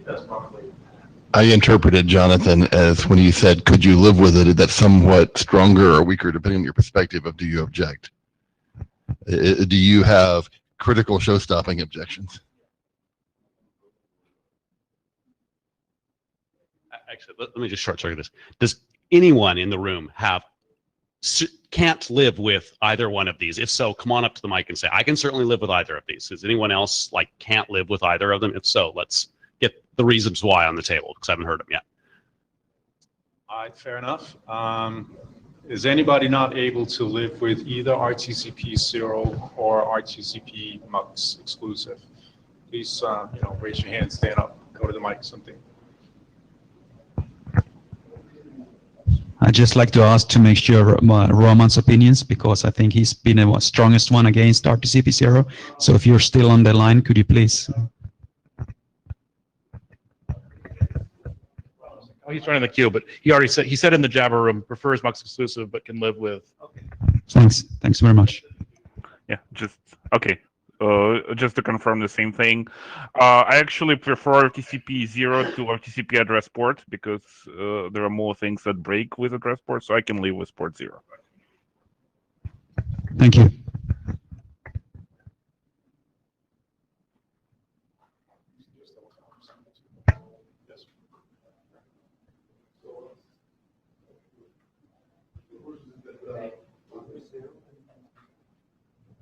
that's probably. I interpreted, Jonathan, as when you said, could you live with it, that's somewhat stronger or weaker depending on your perspective of do you object? Do you have critical show-stopping objections? Actually, let me just short circuit this. Does anyone in the room can't live with either one of these? If so, come on up to the mic and say, I can certainly live with either of these. Does anyone else can't live with either of them? If so, let's get the reasons why on the table, because I haven't heard them yet. All right, fair enough. Is anybody not able to live with either RTCP 0 or RTCP MUX exclusive? Please, raise your hand, stand up, go to the mic, something. I'd just like to ask to make sure Roman's opinions, because I think he's been the strongest one against RTCP 0. So if you're still on the line, could you please? Oh, he's running the queue, but he said in the Jabber room prefers MUX exclusive, but can live with. Okay. Thanks very much. Yeah, okay. Just to confirm the same thing, I actually prefer RTCP 0 to RTCP address port because there are more things that break with address port, so I can live with port 0. Thank you.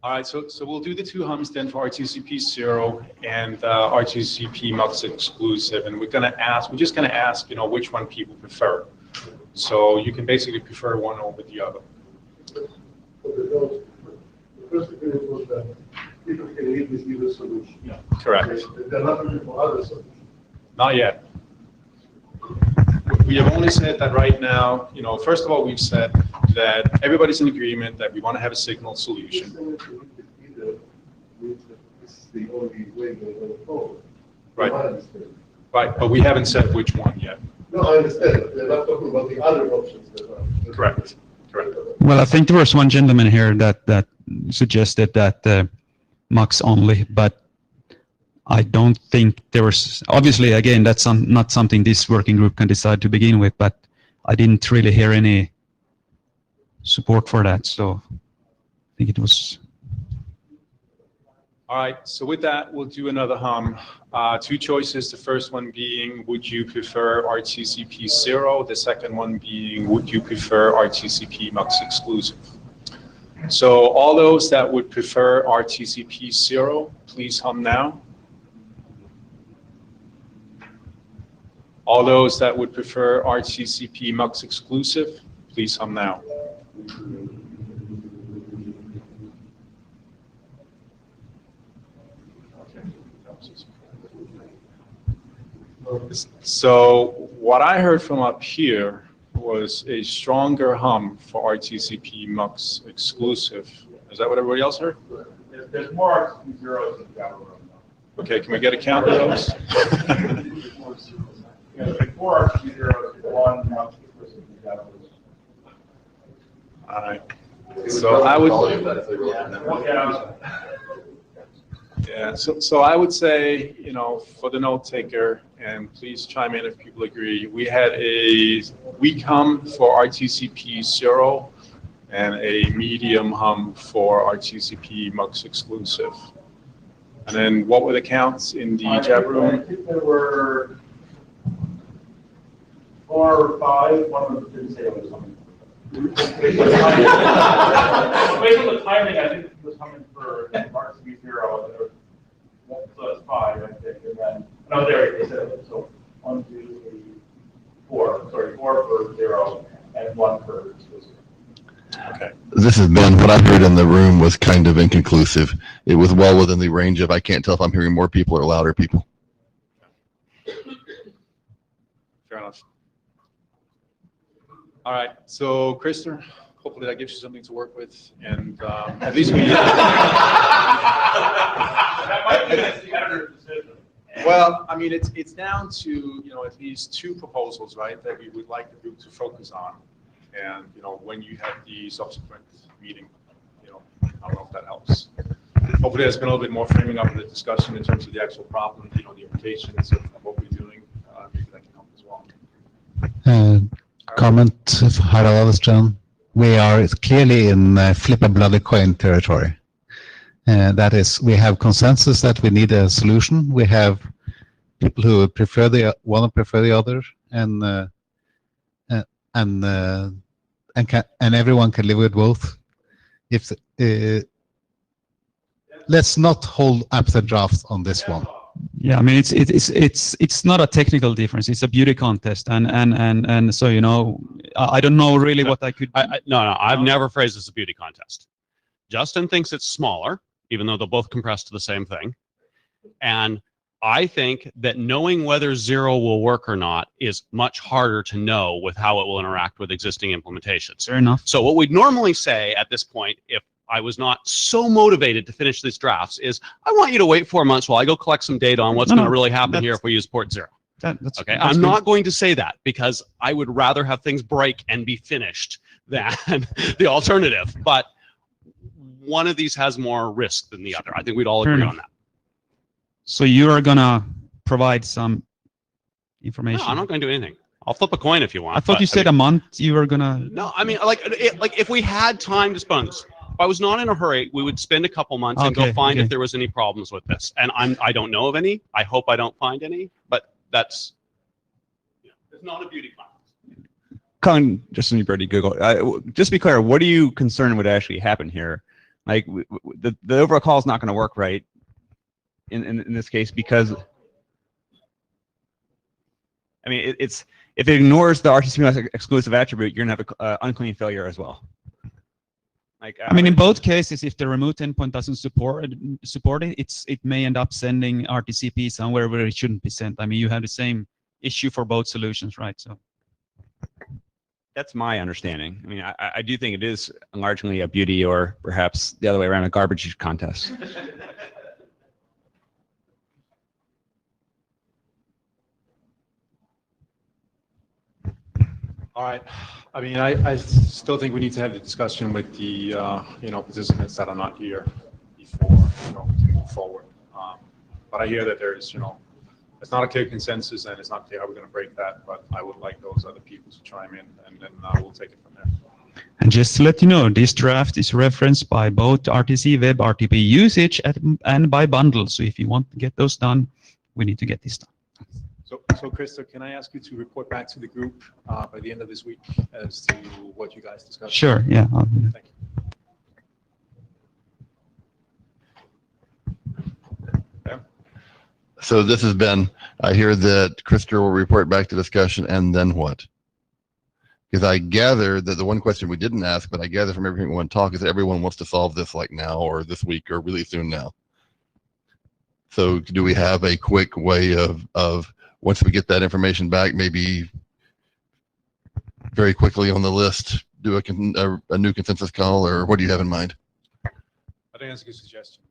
All right, so we'll do the two hums then for RTCP 0 and RTCP MUX exclusive, and we're just gonna ask, which one people prefer. So you can basically prefer one over the other. The first agreement was that people can live with either solution. Yeah. Correct. They're not looking for other solutions. Not yet. We have only said that right now, first of all, we've said that everybody's in agreement that we want to have a signal solution. This is the only way going forward. Right. Right, but we haven't said which one yet. No, I understand. We're not talking about the other options that are. Correct. Correct. Well, I think there was one gentleman here that suggested that mux only, but I don't think there was, obviously, again, that's not something this working group can decide to begin with, but I didn't really hear any support for that, so I think it was. All right, so with that, we'll do another hum. Two choices, the first one being, would you prefer RTCP 0? The second one being, would you prefer RTCP MUX exclusive? So all those that would prefer RTCP 0, please hum now. All those that would prefer RTCP MUX exclusive, please hum now. So what I heard from up here was a stronger hum for RTCP MUX exclusive. Is that what everybody else heard? There's more zeros in the battle room. Okay, can we get a count of those? Before zeros, one now exclusive in the battle room. All right. So I would. Yeah, so I would say, you know, for the note taker, and please chime in if people agree, we had a weak hum for RTCP 0 and a medium hum for RTCP MUX exclusive. And then what were the counts in the chat room? I think there were 4 or 5. One of them didn't say it was humming. Based on the timing, I think it was humming for Mark to be 0. So it's 5, I think, and then no, there they said it. So 1, 2, 3, 4. Sorry, 4 for 0 and 1 for exclusive. Okay. This has been what I heard in the room was kind of inconclusive. It was well within the range of I can't tell if I'm hearing more people or louder people. Fair enough. All right, so Krister, hopefully that gives you something to work with, and at least we. That might be the editor's decision. Well, I mean, it's down to, you know, at least 2 proposals, right, that we would like the group to focus on, and you know, when you have the subsequent meeting, you know, I don't know if that helps. Hopefully, there's been a little bit more framing up of the discussion in terms of the actual problem, you know, the implications of what we're doing. Maybe that can help as well. Comment, Harald Alström. We are clearly in flip a bloody coin territory. That is, we have consensus that we need a solution. We have people who prefer one prefer the other, and everyone can live with both. If let's not hold up the draft on this one. Yeah, I mean it's not a technical difference. It's a beauty contest, and so, you know, I don't know really what I could. No, I've never phrased it as a beauty contest. Justin thinks it's smaller, even though they'll both compress to the same thing, and I think that knowing whether 0 will work or not is much harder to know with how it will interact with existing implementations. Fair enough. So what we'd normally say at this point, if I was not so motivated to finish these drafts, is I want you to wait 4 months while I go collect some data on what's going to really happen here if we use port 0. That's I'm not going to say that because I would rather have things break and be finished than the alternative. But one of these has more risk than the other. I think we'd all agree on that. So you are gonna provide some information? No, I'm not going to do anything. I'll flip a coin if you want. I thought you said a month you were gonna. No, I mean, like if we had time to spend, if I was not in a hurry, we would spend a couple months and go find if there was any problems with this. And I don't know of any. I hope I don't find any. But that's, it's not a beauty contest. Colin, just in your Google. Just to be clear, what are you concerned would actually happen here? Like the overall call is not going to work right in this case because, I mean, it's if it ignores the RTCP exclusive attribute, you're gonna have an unclean failure as well. Like, I mean, in both cases, if the remote endpoint doesn't support it, it may end up sending RTCP somewhere where it shouldn't be sent. I mean, you have the same issue for both solutions, right? So that's my understanding. I mean, I do think it is largely a beauty, or perhaps the other way around, a garbage contest. All right. I mean, I still think we need to have the discussion with the, participants that are not here before, we can move forward. But I hear that there's, it's not a clear consensus and it's not clear how we're going to break that, but I would like those other people to chime in and then we'll take it from there. And just to let you know, this draft is referenced by both RTC Web RTP usage and by bundles. So if you want to get those done, we need to get this done. So Krista, can I ask you to report back to the group by the end of this week as to what you guys discussed? Sure, yeah. Thank you. So this has been, I hear that Krista will report back to discussion and then what? Because I gather that the one question we didn't ask, but I gather from everything we want to talk is that everyone wants to solve this like now or this week or really soon now. So do we have a quick way of once we get that information back, maybe very quickly on the list, do a new consensus call, or what do you have in mind? I think that's a good suggestion.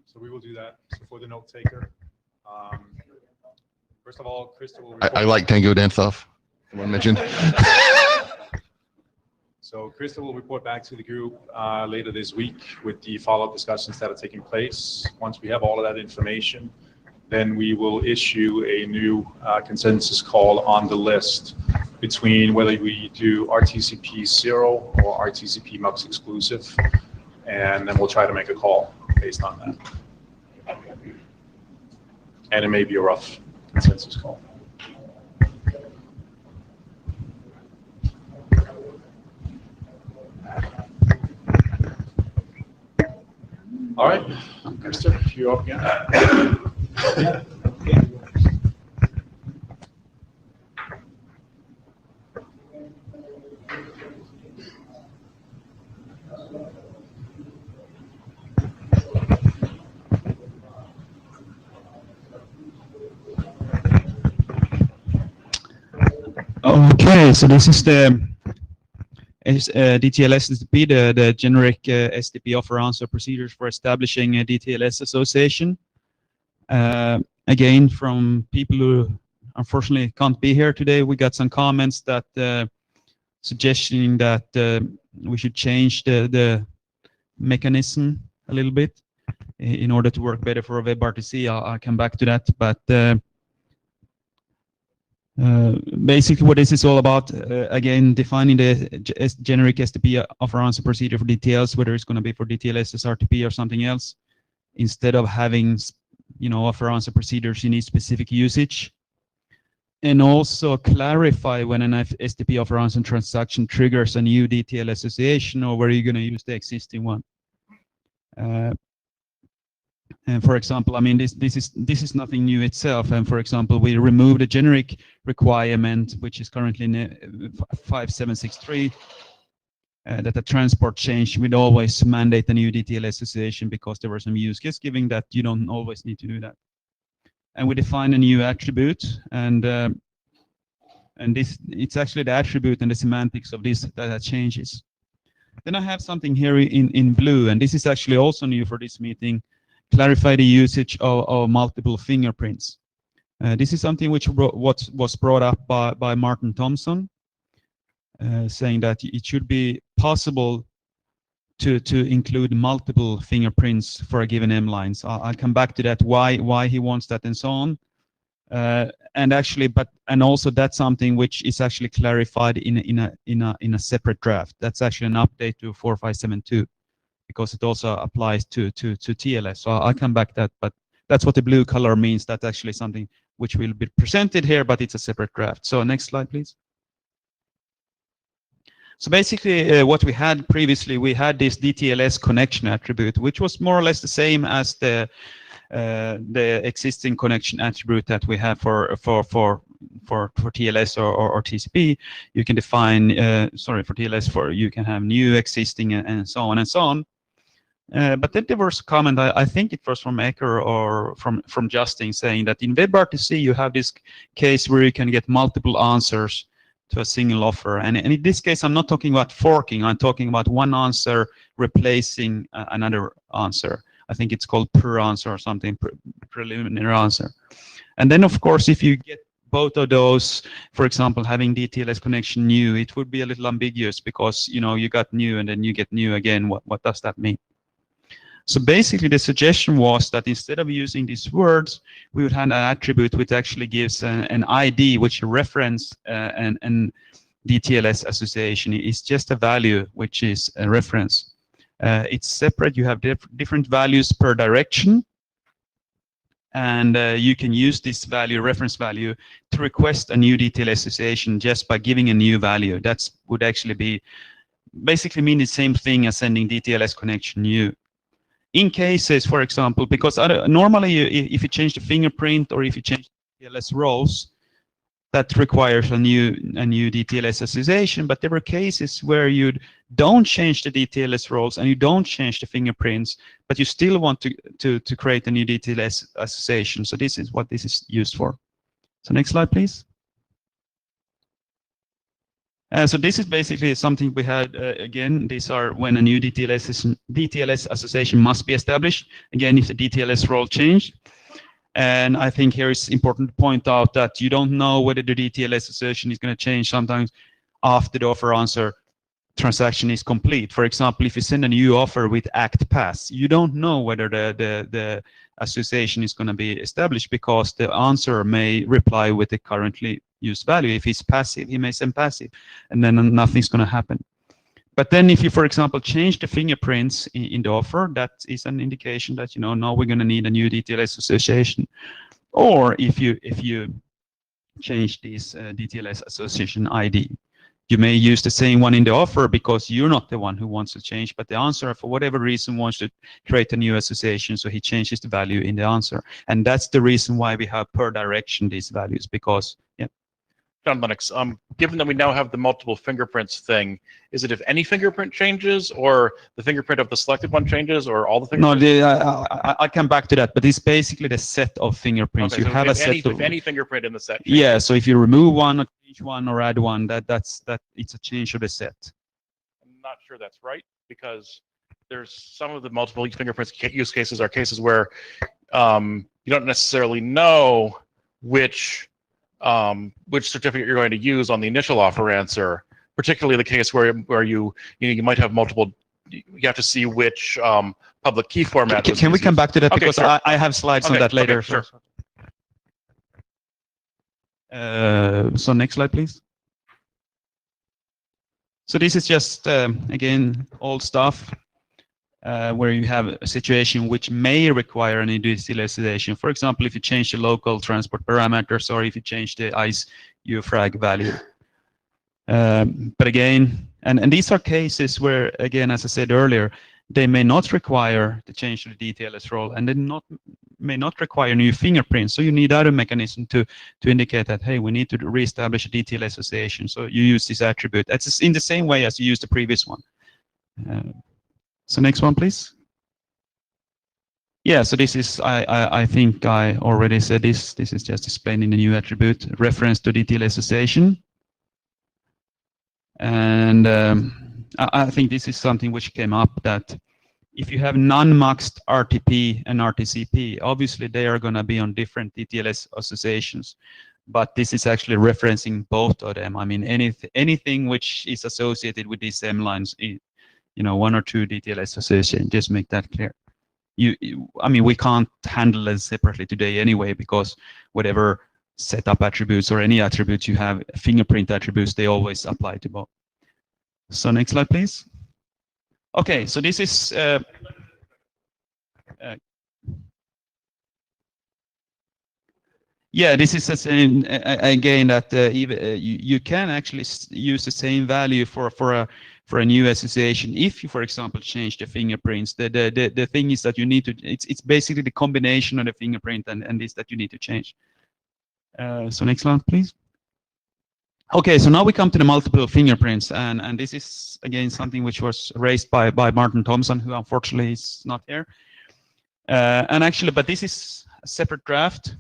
So we will do that. So for the note taker, first of all, Krista will report. I like Tango Dance Off. Someone mentioned. So Krista will report back to the group later this week with the follow-up discussions that are taking place. Once we have all of that information, then we will issue a new consensus call on the list between whether we do RTCP 0 or RTCP MUX exclusive, and then we'll try to make a call based on that. And it may be a rough consensus call. All right, Krista, you're up again. Okay, so this is the DTLS SDP, the generic SDP offer answer procedures for establishing a DTLS association. Again, from people who unfortunately can't be here today, we got some comments that suggesting that we should change the mechanism a little bit in order to work better for WebRTC. I'll come back to that, but basically what this is all about, again, defining the generic SDP offer answer procedure for DTLs, whether it's going to be for DTLS, SRTP, or something else. Instead of having, offer answer procedures, you need specific usage. And also clarify when an SDP offer answer transaction triggers a new DTL association, or whether you're going to use the existing one. And for example, I mean, this is nothing new itself. And for example, we removed a generic requirement, which is currently in 5763, that the transport change would always mandate a new DTL association because there were some use cases giving that you don't always need to do that. And we define a new attribute, and this it's actually the attribute and the semantics of this that changes. Then I have something here in blue, and this is actually also new for this meeting. Clarify the usage of multiple fingerprints. This is something which was brought up by Martin Thompson, saying that it should be possible to include multiple fingerprints for a given M-line. So I'll come back to that, why he wants that and so on. And actually, and also that's something which is actually clarified in a separate draft. That's actually an update to 4572. Because it also applies to TLS. So I'll come back to that, but that's what the blue color means. That's actually something which will be presented here, but it's a separate draft. So next slide, please. So basically what we had previously, we had this DTLS connection attribute, which was more or less the same as the existing connection attribute that we have for TLS or TCP. You can define, for TLS, you can have new, existing, and so on and so on. But then there was a comment, I think it was from Ecker or from Justin, saying that in WebRTC you have this case where you can get multiple answers to a single offer. And in this case, I'm not talking about forking. I'm talking about one answer replacing another answer. I think it's called per answer or something, preliminary answer. And then, of course, if you get both of those, for example, having DTLS connection new, it would be a little ambiguous because, you know, you got new and then you get new again. What does that mean? So basically the suggestion was that instead of using these words, we would have an attribute which actually gives an ID, which reference and DTLS association is just a value, which is a reference. It's separate. You have different values per direction. And you can use this value, reference value, to request a new DTLS association just by giving a new value. That would actually be basically mean the same thing as sending DTLS connection new. In cases, for example, because normally if you change the fingerprint or if you change DTLS roles, that requires a new DTLS association. But there were cases where you don't change the DTLS roles and you don't change the fingerprints, but you still want to create a new DTLS association. So this is what this is used for. So next slide, please. So this is basically something we had, again, these are when a new DTLS association must be established. Again, if the DTLS role changed. And I think here it's important to point out that you don't know whether the DTLS association is going to change sometimes after the offer answer transaction is complete. For example, if you send a new offer with act pass, you don't know whether the association is going to be established because the answer may reply with the currently used value. If he's passive, he may send passive, and then nothing's going to happen. But then if you, for example, change the fingerprints in the offer, that is an indication that, you know, now we're going to need a new DTLS association. Or if you change this DTLS association ID, you may use the same one in the offer because you're not the one who wants to change, but the answer, for whatever reason, wants to create a new association, so he changes the value in the answer. And that's the reason why we have per direction these values, because, yeah. John Lennox, given that we now have the multiple fingerprints thing, is it if any fingerprint changes, or the fingerprint of the selected one changes, or all the fingerprints? No, I'll come back to that, but it's basically the set of fingerprints. Okay, You so have a if set of... any fingerprint in the set changes. Yeah, so if you remove one or change one or add one, it's a change of the set. I'm not sure that's right, because there's some of the multiple fingerprints use cases are cases where you don't necessarily know which certificate you're going to use on the initial offer answer, particularly the case where you might have multiple, you have to see which public key format. Can we come back to that? Okay, Because sure. I have slides on that later. Okay, sure. So next slide, please. So this is just, again, old stuff. Where you have a situation which may require an initialization. For example, if you change the local transport parameters or if you change the ICE UFRAG value. But again, and these are cases where, again, as I said earlier, they may not require the change to the DTLS role, and they may not require new fingerprints. So you need other mechanism to indicate that, hey, we need to reestablish a DTLS association. So you use this attribute. That's in the same way as you used the previous one. So next one, please. Yeah, so this is, I think I already said this. This is just explaining the new attribute, reference to DTLS association. And I think this is something which came up, that if you have non-maxed RTP and RTCP, obviously they are going to be on different DTLS associations. But this is actually referencing both of them. I mean, anything which is associated with these M lines, you know, one or two DTLS association, just make that clear. I mean, we can't handle it separately today anyway, because whatever setup attributes or any attributes you have, fingerprint attributes, they always apply to both. So next slide, please. Okay, so this is yeah, this is the same, again, that you can actually use the same value for a new association if you, for example, change the fingerprints. The thing is that you need to, it's basically the combination of the fingerprint and this that you need to change. So next slide, please. Okay, so now we come to the multiple fingerprints, and this is, again, something which was raised by Martin Thompson, who unfortunately is not here. And actually, but this is a separate draft.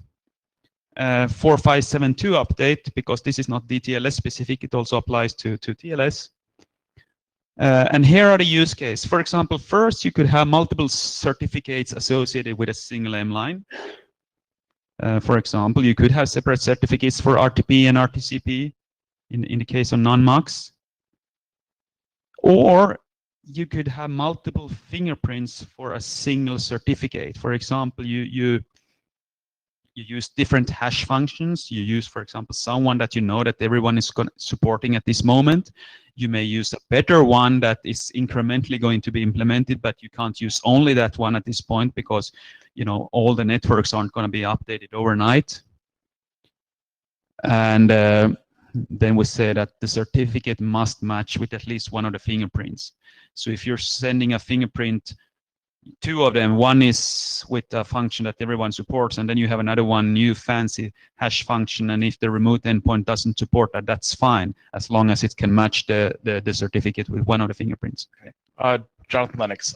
4572 update, because this is not DTLS specific, it also applies to TLS. And here are the use case. For example, first you could have multiple certificates associated with a single M line. For example, you could have separate certificates for RTP and RTCP in the case of non-MUX. Or you could have multiple fingerprints for a single certificate. For example, you use different hash functions. You use, for example, someone that you know that everyone is supporting at this moment. You may use a better one that is incrementally going to be implemented, but you can't use only that one at this point because, you know, all the networks aren't going to be updated overnight. And then we say that the certificate must match with at least one of the fingerprints. So if you're sending a fingerprint, two of them, one is with a function that everyone supports, and then you have another one, new fancy hash function, and if the remote endpoint doesn't support that, that's fine, as long as it can match the certificate with one of the fingerprints. Jonathan Lennox.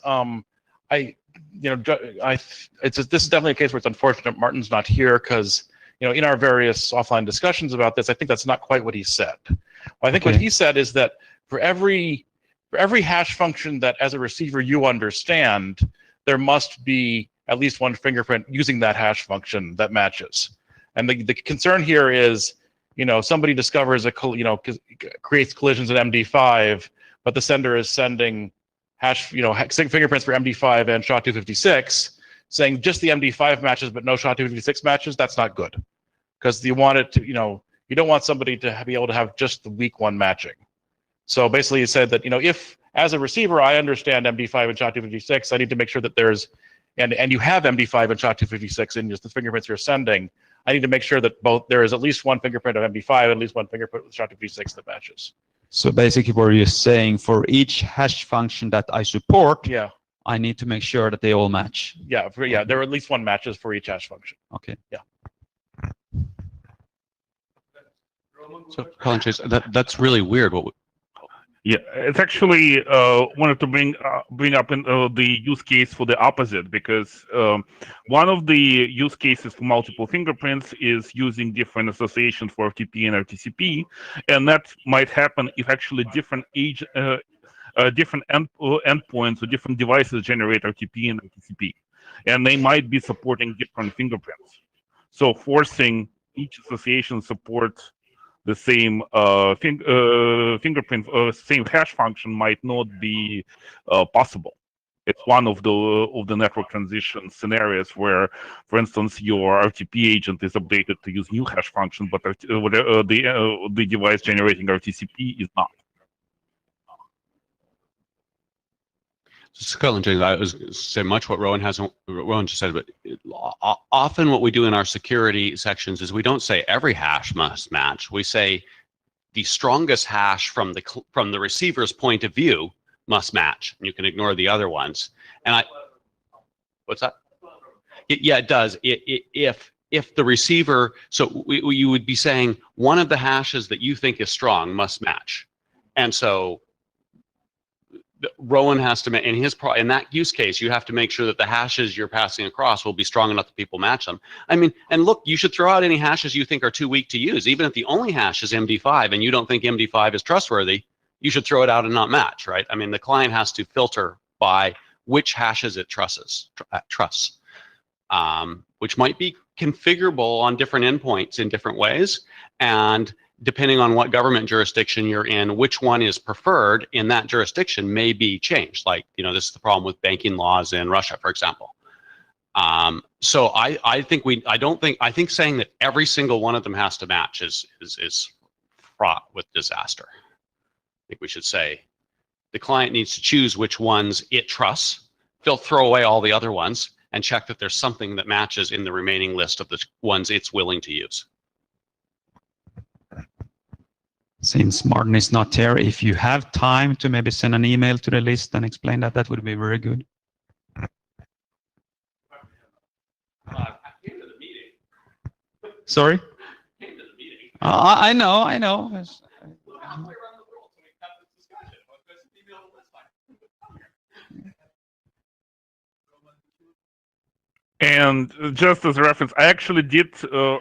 This is definitely a case where it's unfortunate Martin's not here because, you know, in our various offline discussions about this, I think that's not quite what he said. Well, I think what he said is that for every hash function that as a receiver you understand, there must be at least one fingerprint using that hash function that matches. And the concern here is, you know, somebody discovers creates collisions in MD5, but the sender is sending fingerprints for MD5 and SHA-256, saying just the MD5 matches but no SHA-256 matches. That's not good, because you want it to, you don't want somebody to be able to have just the weak one matching. So basically, he said that, you know, if as a receiver I understand MD5 and SHA-256, I need to make sure that there's, and you have MD5 and SHA-256 in just the fingerprints you're sending, I need to make sure that there is at least one fingerprint of MD5 and at least one fingerprint with SHA-256 that matches. So basically, what you're saying, for each hash function that I support, I need to make sure that they all match. Yeah, there are at least one matches for each hash function. Okay. Yeah. So, Colin Chase, that's really weird. Yeah, it's actually wanted to bring up in, the use case for the opposite, because one of the use cases for multiple fingerprints is using different associations for FTP and RTCP, and that might happen if actually different endpoints or different devices generate RTP and RTCP, and they might be supporting different fingerprints. So forcing each association support the same fingerprint, same hash function might not be possible. It's one of the network transition scenarios where, for instance, your RTP agent is updated to use new hash function, but the device generating RTCP is not. Colin James, I was say much what Rowan just said, but often what we do in our security sections is we don't say every hash must match. We say the strongest hash from the receiver's point of view must match. And you can ignore the other ones. And what's that? Yeah, it does. If the receiver, so you would be saying one of the hashes that you think is strong must match, and so Rowan has to, in that use case, you have to make sure that the hashes you're passing across will be strong enough that people match them. I mean, and look, you should throw out any hashes you think are too weak to use. Even if the only hash is MD5 and you don't think MD5 is trustworthy, you should throw it out and not match, right? I mean, the client has to filter by which hashes it trusts, which might be configurable on different endpoints in different ways. And depending on what government jurisdiction you're in, which one is preferred in that jurisdiction may be changed. Like, you know, this is the problem with banking laws in Russia, for example. So I think saying that every single one of them has to match is fraught with disaster. I think we should say the client needs to choose which ones it trusts. They'll throw away all the other ones and check that there's something that matches in the remaining list of the ones it's willing to use. Since Martin is not here, if you have time to maybe send an email to the list and explain that, that would be very good. Sorry? I know. And just as a reference, I actually did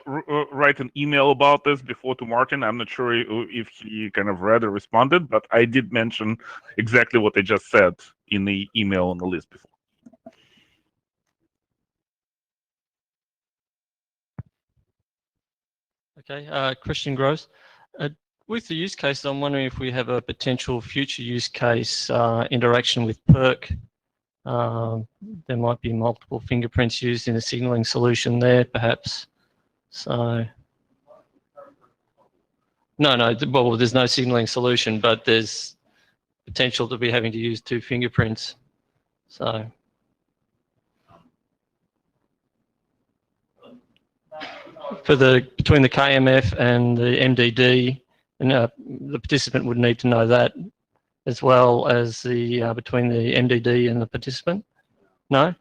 write an email about this before to Martin. I'm not sure if he kind of read or responded, but I did mention exactly what I just said in the email on the list before. Okay, Christian Gross. With the use case, I'm wondering if we have a potential future use case interaction with PERC. There might be multiple fingerprints used in a signaling solution there, perhaps. So, no, well, there's no signaling solution, but there's potential to be having to use 2 fingerprints. So, between the KMF and the MDD, the participant would need to know that, as well as the between the MDD and the participant. No?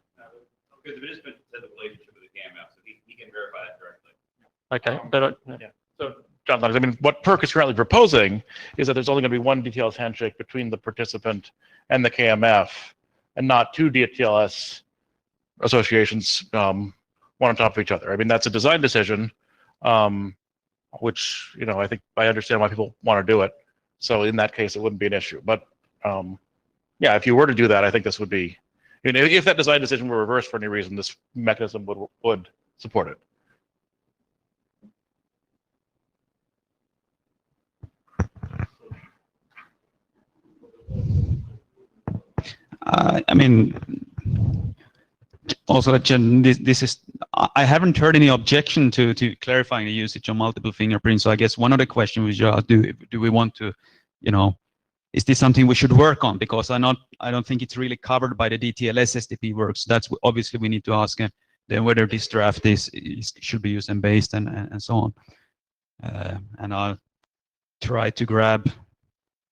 Because the participant has a relationship with the KMF, so he can verify that directly. Okay, but Yeah. So, John, I mean, what PERC is currently proposing is that there's only going to be one DTLS handshake between the participant and the KMF, and not 2 DTLS associations, one on top of each other. I mean, that's a design decision, which, I think I understand why people want to do it. So in that case, it wouldn't be an issue. But yeah, if you were to do that, I think this would be, if that design decision were reversed for any reason, this mechanism would support it. I mean, also, this is, I haven't heard any objection to clarifying the usage of multiple fingerprints. So I guess one of the questions was, do we want to, is this something we should work on? Because I don't think it's really covered by the DTLS SDP work. So that's obviously we need to ask then whether this draft should be used and based and so on. And I'll try to grab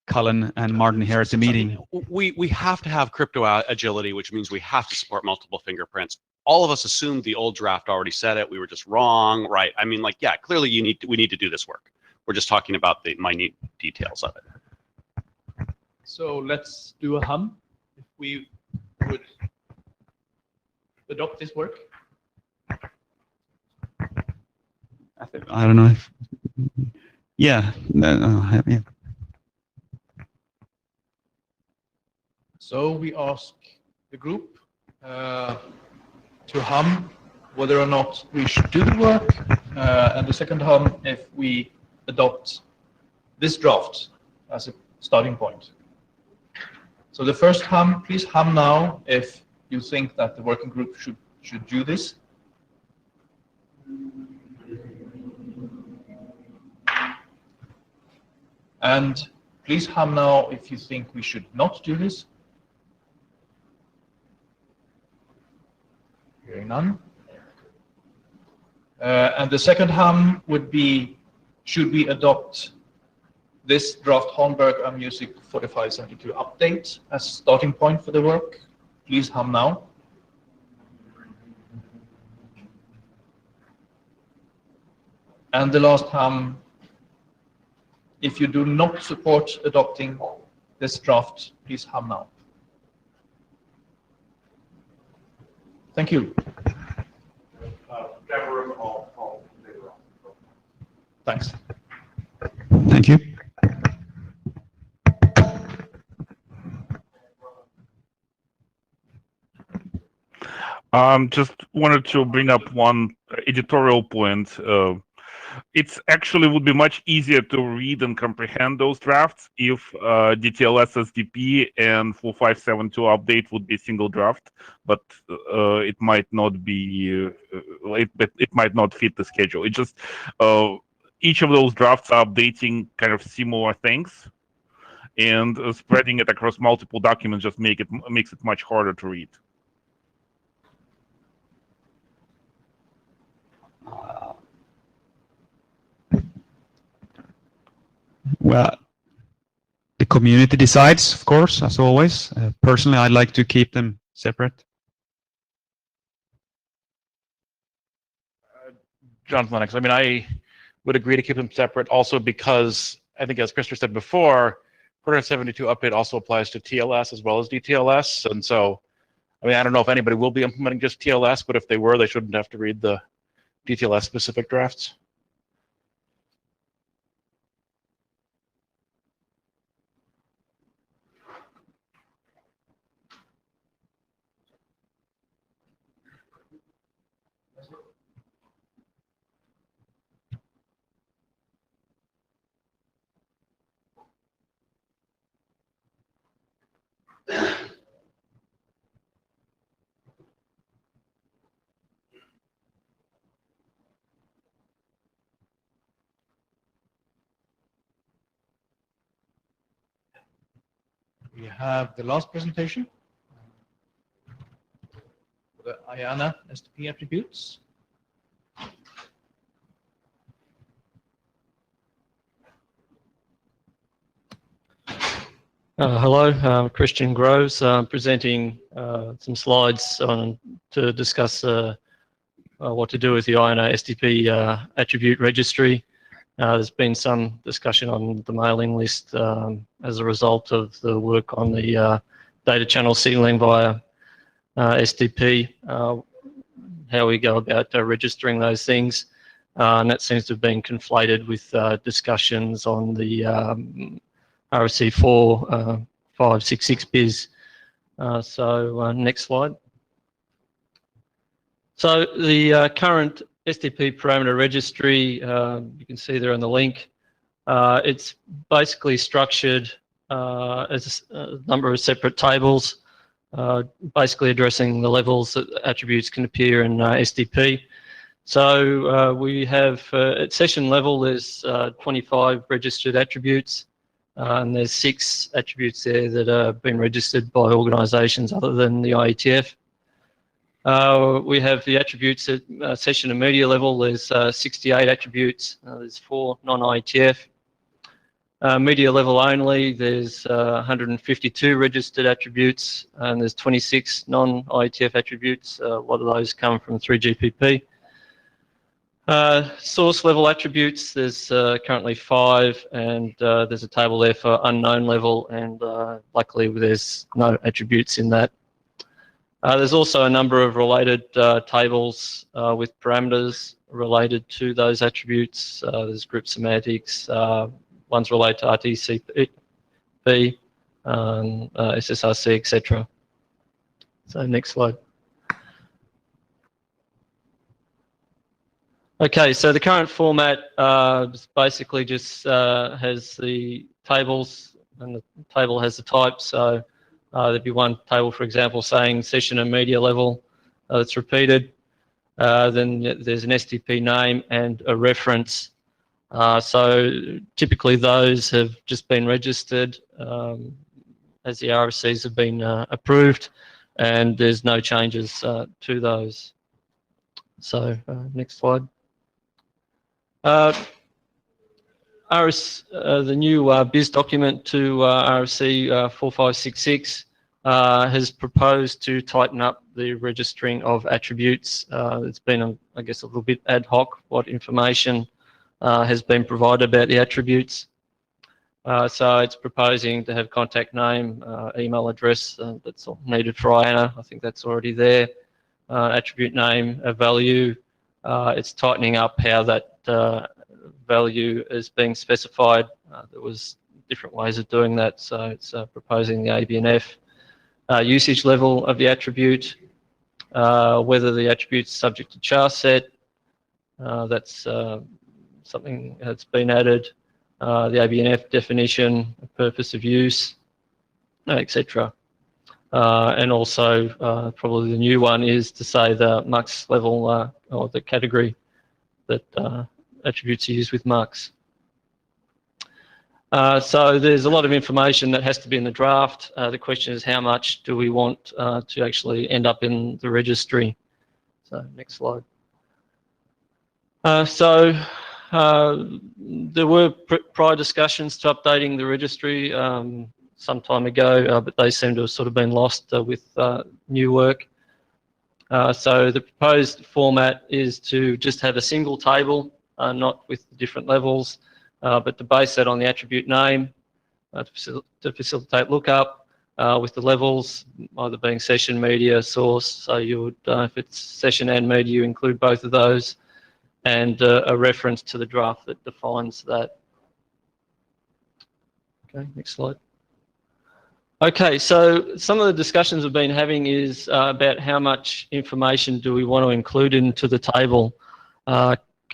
Cullen and Martin here at the meeting. We have to have crypto agility, which means we have to support multiple fingerprints. All of us assumed the old draft already said it. We were just wrong, right? I mean, yeah, clearly we need to do this work. We're just talking about the minute details of it. So let's do a hum. If we would adopt this work. I don't know if, yeah. Yeah. So we ask the group to hum whether or not we should do the work, and the second hum if we adopt this draft as a starting point. So the first hum, please hum now if you think that the working group should do this. And please hum now if you think we should not do this. Hearing none. And the second hum would be, should we adopt this draft Holmberg Mmusic 4572 update as starting point for the work? Please hum now. And the last hum, if you do not support adopting this draft, please hum now. Thank you. Thanks. Thank you. Just wanted to bring up one editorial point. It's actually would be much easier to read and comprehend those drafts if DTLS SDP and 4572 update would be a single draft, but it might not be, it might not fit the schedule. It just, each of those drafts are updating kind of similar things, and spreading it across multiple documents just makes it much harder to read. Well, the community decides, of course, as always. Personally, I'd like to keep them separate. John Lennox, I mean, I would agree to keep them separate also because I think, as Christopher said before, 472 update also applies to TLS as well as DTLS. And so, I mean, I don't know if anybody will be implementing just TLS, but if they were, they shouldn't have to read the DTLS specific drafts. we have the last presentation, the IANA SDP attributes. Hello, Christian Groves, presenting some slides to discuss what to do with the IANA SDP attribute registry. There's been some discussion on the mailing list as a result of the work on the data channel signaling via SDP, how we go about registering those things. And that seems to have been conflated with discussions on the RFC 4566 biz. Next slide. So the current SDP parameter registry, you can see there on the link, it's basically structured as a number of separate tables, basically addressing the levels that attributes can appear in SDP. So we have, at session level, there's 25 registered attributes, and there's 6 attributes there that have been registered by organisations other than the IETF. We have the attributes at session and media level. There's 68 attributes. There's 4 non-IETF. Media level only, there's 152 registered attributes, and there's 26 non-IETF attributes. A lot of those come from 3GPP. Source level attributes, there's currently 5, and there's a table there for unknown level, and luckily there's no attributes in that. There's also a number of related tables with parameters related to those attributes. There's group semantics, ones related to RTCP, SSRC, etc. So next slide. Okay, so the current format basically just has the tables, and the table has the type. So there'd be one table, for example, saying session and media level that's repeated. Then there's an SDP name and a reference. So typically those have just been registered as the RFCs have been approved, and there's no changes to those. So next slide. The new biz document to RFC 4566 has proposed to tighten up the registering of attributes. It's been, I guess, a little bit ad hoc what information has been provided about the attributes. So it's proposing to have contact name, email address, that's all needed for IANA. I think that's already there. Attribute name, a value. It's tightening up how that value is being specified. There was different ways of doing that, so it's proposing the ABNF. Usage level of the attribute, whether the attribute's subject to char set, that's something that's been added. The ABNF definition, purpose of use, etc. And also probably the new one is to say the MUX level or the category that attributes are used with MUX. So there's a lot of information that has to be in the draft. The question is how much do we want to actually end up in the registry? So next slide. There were prior discussions to updating the registry some time ago, but they seem to have sort of been lost with new work. So the proposed format is to just have a single table, not with the different levels, but to base that on the attribute name to facilitate lookup with the levels, either being session, media, source. So you would, if it's session and media, you include both of those, and a reference to the draft that defines that. Okay, next slide. Okay, so some of the discussions we've been having is about how much information do we want to include into the table.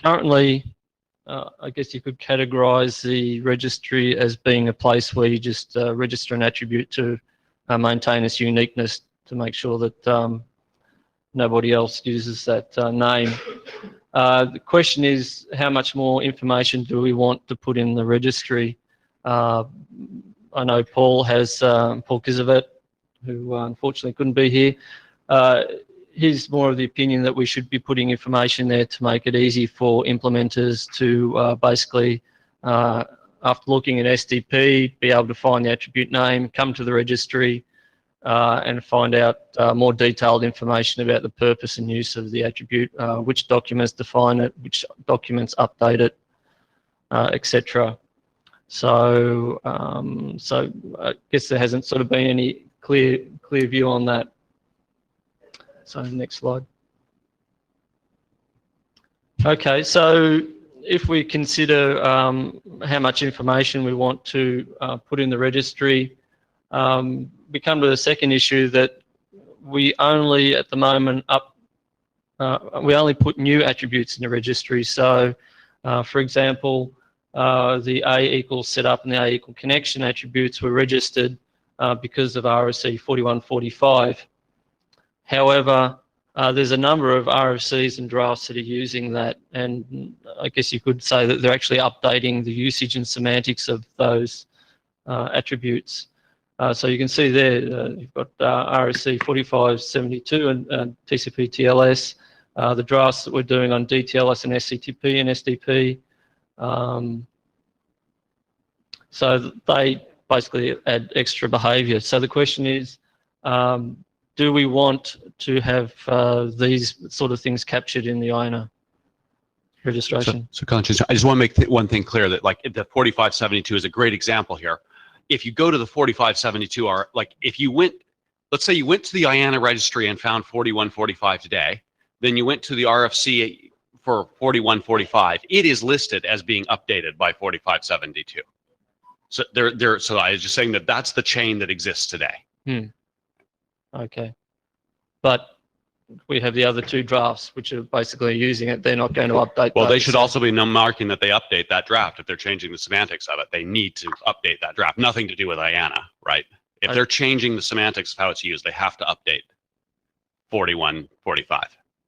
Currently, I guess you could categorize the registry as being a place where you just register an attribute to maintain its uniqueness, to make sure that nobody else uses that name. The question is, how much more information do we want to put in the registry? I know Paul has Paul Kizavet, who unfortunately couldn't be here. He's more of the opinion that we should be putting information there to make it easy for implementers to basically, after looking at SDP, be able to find the attribute name, come to the registry, and find out more detailed information about the purpose and use of the attribute, which documents define it, which documents update it, etc. So, so I guess there hasn't sort of been any clear view on that. So next slide. Okay, so if we consider how much information we want to put in the registry, we come to the second issue that we only at the moment we only put new attributes in the registry. So, for example, the A equals setup and the A equal connection attributes were registered because of RFC 4145. However, there's a number of RFCs and drafts that are using that, and I guess you could say that they're actually updating the usage and semantics of those attributes. So you can see there, you've got RFC 4572 and TCP TLS, the drafts that we're doing on DTLS and SCTP and SDP. So they basically add extra behavior. So the question is, do we want to have these sort of things captured in the IANA registration? So Conscious, I just want to make one thing clear that like the 4572 is a great example here. If you go to the 4572, like if you went, let's say you went to the IANA registry and found 4145 today, then you went to the RFC for 4145, it is listed as being updated by 4572. So so I was just saying that that's the chain that exists today. Okay, but we have the other two drafts which are basically using it. They're not going to update. Well, they those. should also be marking that they update that draft if they're changing the semantics of it. They need to update that draft. Nothing to do with IANA, right? If they're changing the semantics of how it's used, they have to update 4145.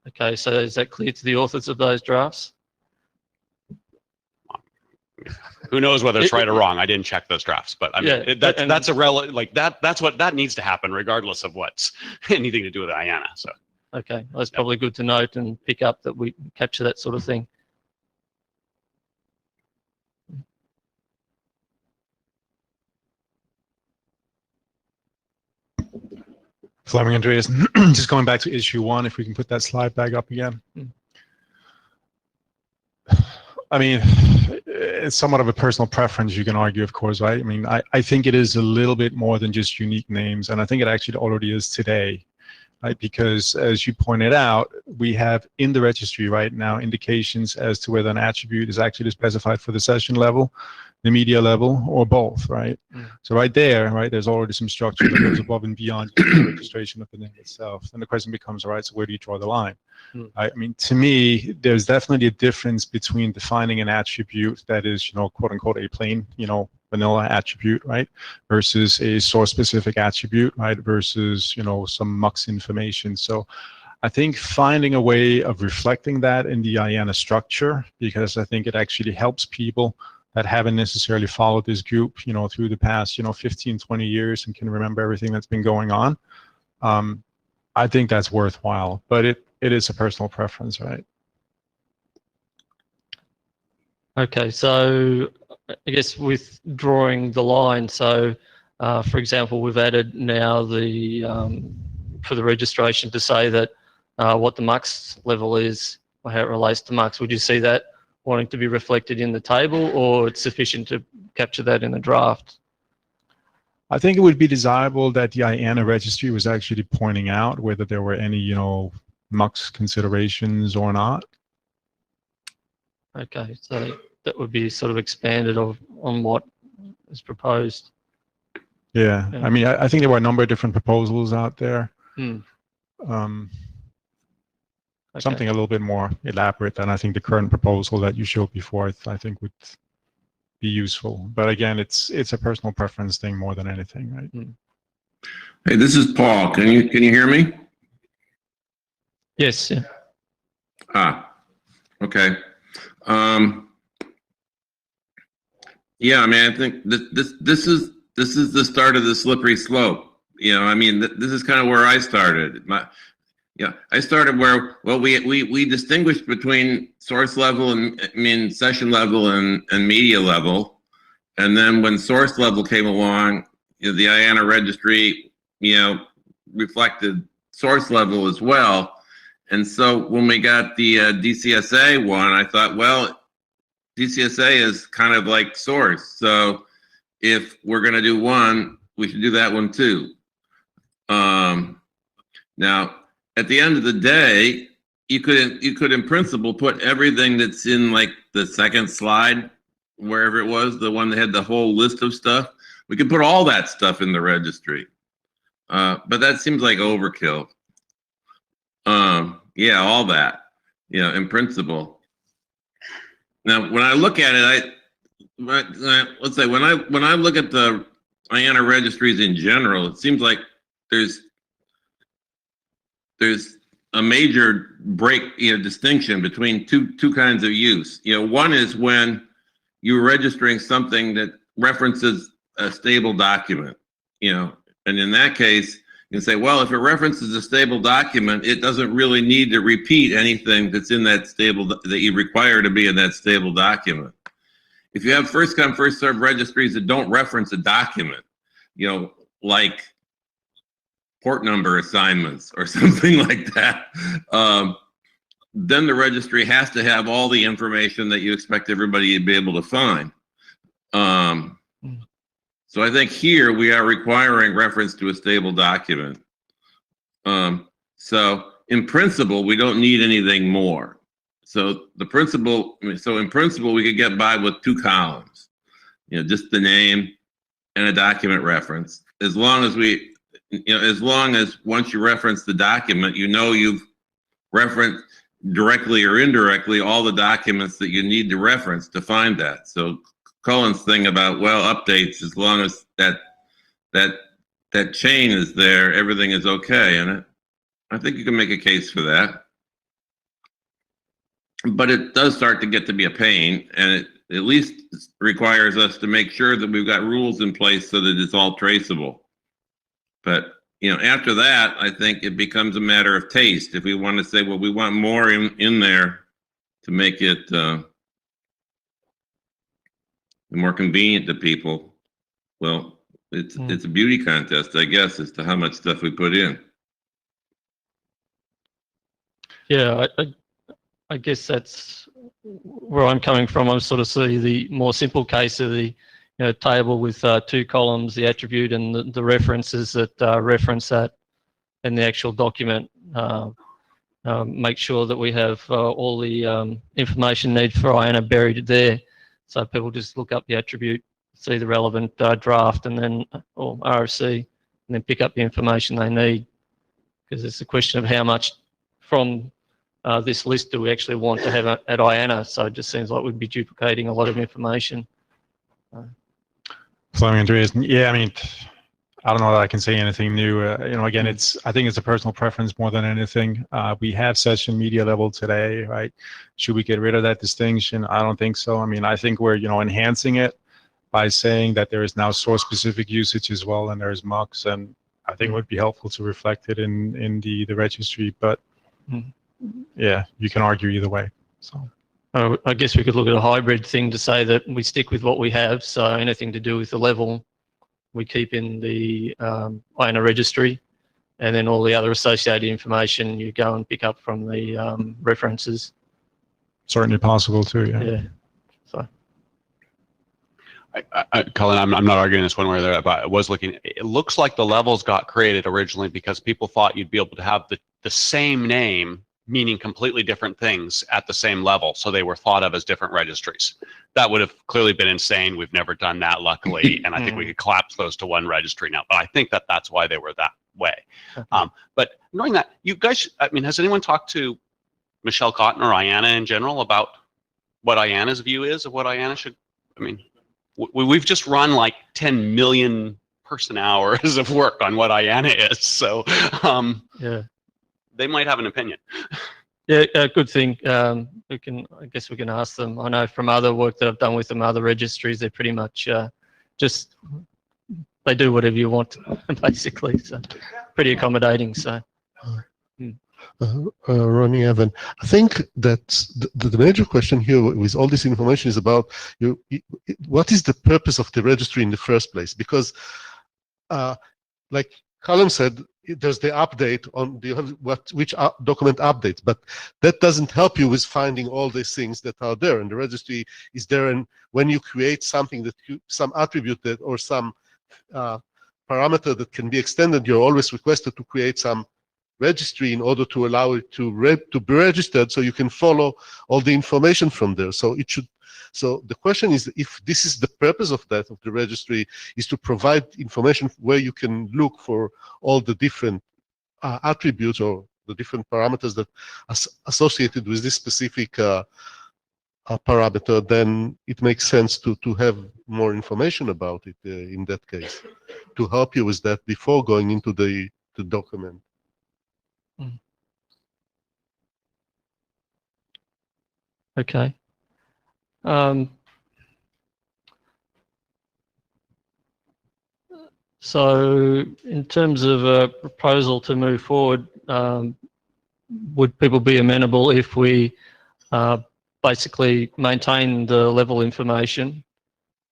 Okay, so is that clear to the authors of those drafts? Who knows whether it's right or wrong? I didn't check those drafts, but I mean, Yeah, that's a like that's what that needs to happen, regardless of what's anything to do with IANA. So Okay, that's probably good to note and pick up that we capture that sort of thing. Fleming Andreas, just going back to issue 1, if we can put that slide back up again. I mean, it's somewhat of a personal preference, you can argue, of course, right? I mean, I think it is a little bit more than just unique names, and I think it actually already is today, right? Because as you pointed out, we have in the registry right now indications as to whether an attribute is actually specified for the session level, the media level, or both, right? So right there, right, there's already some structure that goes above and beyond the registration of the name itself. And the question becomes, all right, so where do you draw the line? I mean, to me, there's definitely a difference between defining an attribute that is, you know, quote unquote, a plain, you know, vanilla attribute, right, versus a source-specific attribute, right, versus, you know, some MUX information. So I think finding a way of reflecting that in the IANA structure, because I think it actually helps people that haven't necessarily followed this group, you know, through the past, you know, 15, 20 years and can remember everything that's been going on. I think that's worthwhile, but it is a personal preference, right? Okay, so I guess with drawing the line, so for example, we've added now the for the registration to say that what the MUX level is, or how it relates to MUX. Would you see that wanting to be reflected in the table, or it's sufficient to capture that in the draft? I think it would be desirable that the IANA registry was actually pointing out whether there were any, you know, MUX considerations or not. Okay, so that would be sort of expanded on what is proposed. Yeah, I mean, I think there were a number of different proposals out there. Something a little bit more elaborate than I think the current proposal that you showed before, I think would be useful. But again, it's a personal preference thing more than anything, right? Hey, this is Paul. Can you hear me? Yes. Yeah. Okay. Yeah, I mean, I think this is this is the start of the slippery slope. You know, I mean, this is kind of where I started. I started where, well, we distinguished between source level and, I mean, session level and media level. And then when source level came along, you know, the IANA registry, you know, reflected source level as well. And so when we got the DCSA one, I thought, well, DCSA is kind of like source. So if we're going to do one, we should do that one too. Now, at the end of the day, you could in principle put everything that's in like the second slide, wherever it was, the one that had the whole list of stuff. We could put all that stuff in the registry. But that seems like overkill. Yeah, all that, you know, in principle. Now, when I look at it, let's say when I look at the IANA registries in general, it seems like there's a major distinction between two kinds of use. You know, one is when you're registering something that references a stable document, you know, and in that case, you can say, well, if it references a stable document, it doesn't really need to repeat anything that's in that stable, that you require to be in that stable document. If you have first come, first served registries that don't reference a document, you know, like port number assignments or something like that, then the registry has to have all the information that you expect everybody to be able to find. So I think here we are requiring reference to a stable document. So in principle, we don't need anything more. So in principle, we could get by with 2 columns, you know, just the name and a document reference. As long as once you reference the document, you know you've referenced directly or indirectly all the documents that you need to reference to find that. So Cullen's thing about, well, updates, as long as that chain is there, everything is okay. And I think you can make a case for that. But it does start to get to be a pain, and it at least requires us to make sure that we've got rules in place so that it's all traceable. But, you know, after that, I think it becomes a matter of taste. If we want to say, well, we want more in there to make it more convenient to people, well, it's a beauty contest, I guess, as to how much stuff we put in. Yeah, I guess that's where I'm coming from. I sort of see the more simple case of the table with 2 columns, the attribute and the references that reference that in the actual document. Make sure that we have all the information needed for IANA buried there. So people just look up the attribute, see the relevant draft, and then or RFC, and then pick up the information they need. Because it's a question of how much from this list do we actually want to have at IANA. So it just seems like we'd be duplicating a lot of information. Fleming, Andreas, yeah, I mean, I don't know that I can say anything new. You know, again, I think it's a personal preference more than anything. We have session media level today, right? Should we get rid of that distinction? I don't think so. I mean, I think we're, enhancing it by saying that there is now source-specific usage as well, and there's MUX, and I think it would be helpful to reflect it in the registry. But yeah, you can argue either way. So. I guess we could look at a hybrid thing to say that we stick with what we have. So anything to do with the level, we keep in the IANA registry, and then all the other associated information you go and pick up from the references. Certainly possible too, yeah. Yeah. So. Colin, I'm not arguing this one way or the other, but I was looking. It looks like the levels got created originally because people thought you'd be able to have the same name meaning completely different things at the same level. So they were thought of as different registries. That would have clearly been insane. We've never done that, luckily. And I think we could collapse those to one registry now. But I think that's why they were that way. But knowing that, you guys, I mean, has anyone talked to Michelle Cotton or IANA in general about what IANA's view is of what IANA should, I mean, we've just run like 10 million person hours of work on what IANA is. So yeah. They might have an opinion. Yeah, good thing. I guess we can ask them. I know from other work that I've done with them, other registries, they're pretty much just they do whatever you want, basically. So pretty accommodating. So. Ronnie Evan, I think that the major question here with all this information is about what is the purpose of the registry in the first place? Because, like Callum said, there's the update on which document updates, but that doesn't help you with finding all these things that are there. And the registry is there, and when you create something some attribute that or some parameter that can be extended, you're always requested to create some registry in order to allow it to be registered, so you can follow all the information from there. So it should. So the question is, if this is the purpose of the registry, is to provide information where you can look for all the different attributes or the different parameters that are associated with this specific parameter, then it makes sense to have more information about it in that case, to help you with that before going into the document. Okay. So in terms of a proposal to move forward, would people be amenable if we basically maintain the level information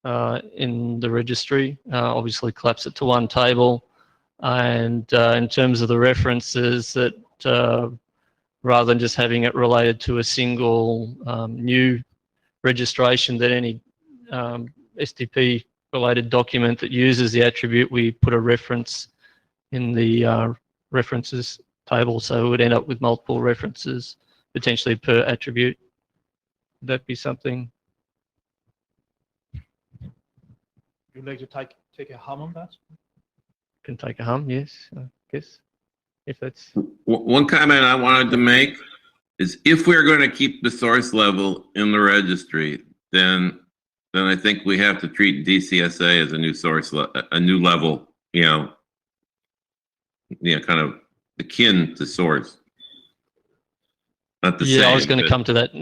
in the registry, obviously collapse it to one table, and in terms of the references, that rather than just having it related to a single new registration, that any SDP related document that uses the attribute, we put a reference in the references table, so it would end up with multiple references potentially per attribute. Would that be something? You'd like to take a hum on that? Can take a hum, yes, I guess. If that's One comment I wanted to make is, if we're going to keep the source level in the registry, then I think we have to treat DCSA as a new source, a new level, kind of akin to source. Not the same. I was going to come to that.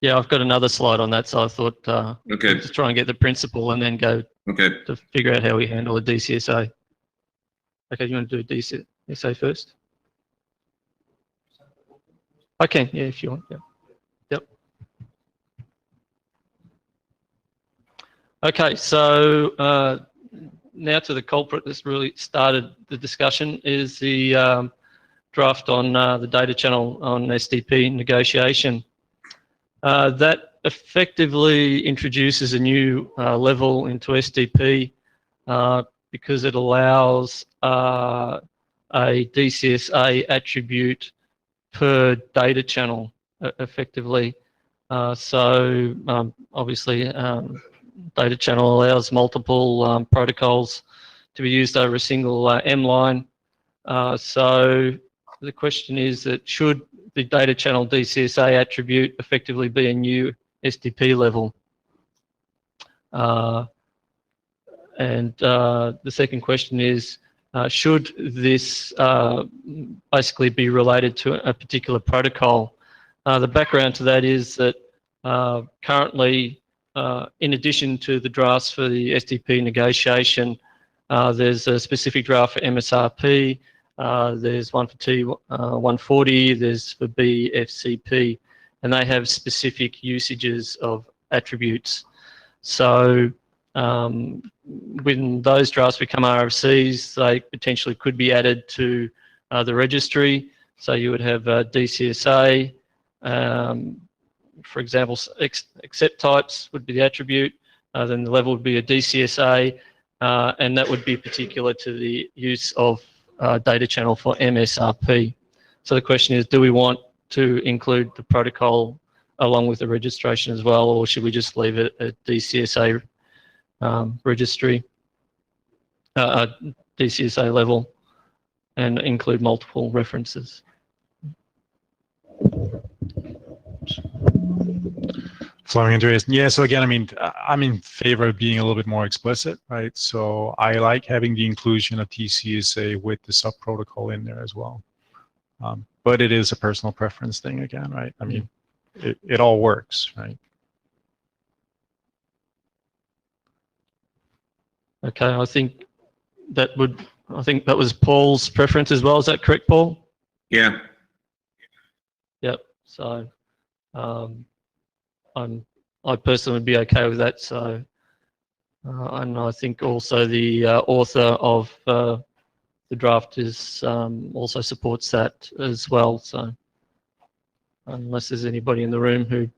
Yeah, I've got another slide on that, so I thought okay, just try and get the principle and then go to figure out how we handle a DCSA. Okay, you want to do DCSA first? Okay, yeah, if you want. Yeah. Yep. Okay, so now to the culprit that's really started the discussion is the draft on the data channel on SDP negotiation. That effectively introduces a new level into SDP because it allows a DCSA attribute per data channel effectively. So obviously data channel allows multiple protocols to be used over a single M line. So the question is that should the data channel DCSA attribute effectively be a new SDP level? And the second question is, should this basically be related to a particular protocol? The background to that is that currently, in addition to the drafts for the SDP negotiation, there's a specific draft for MSRP, there's one for T140, there's for BFCP, and they have specific usages of attributes. So when those drafts become RFCs, they potentially could be added to the registry. So you would have DCSA, for example, accept types would be the attribute, then the level would be a DCSA, and that would be particular to the use of data channel for MSRP. So the question is, do we want to include the protocol along with the registration as well, or should we just leave it at DCSA registry, DCSA level, and include multiple references? Fleming, Andreas. Yeah, so again, I mean, I'm in favor of being a little bit more explicit, right? So I like having the inclusion of TCSA with the sub-protocol in there as well. But it is a personal preference thing again, right? I mean, it all works, right? Okay, I think that was Paul's preference as well. Is that correct, Paul? Yeah. Yep. So, I personally would be okay with that. So, and I think also the author of the draft is also supports that as well. So, unless there's anybody in the room who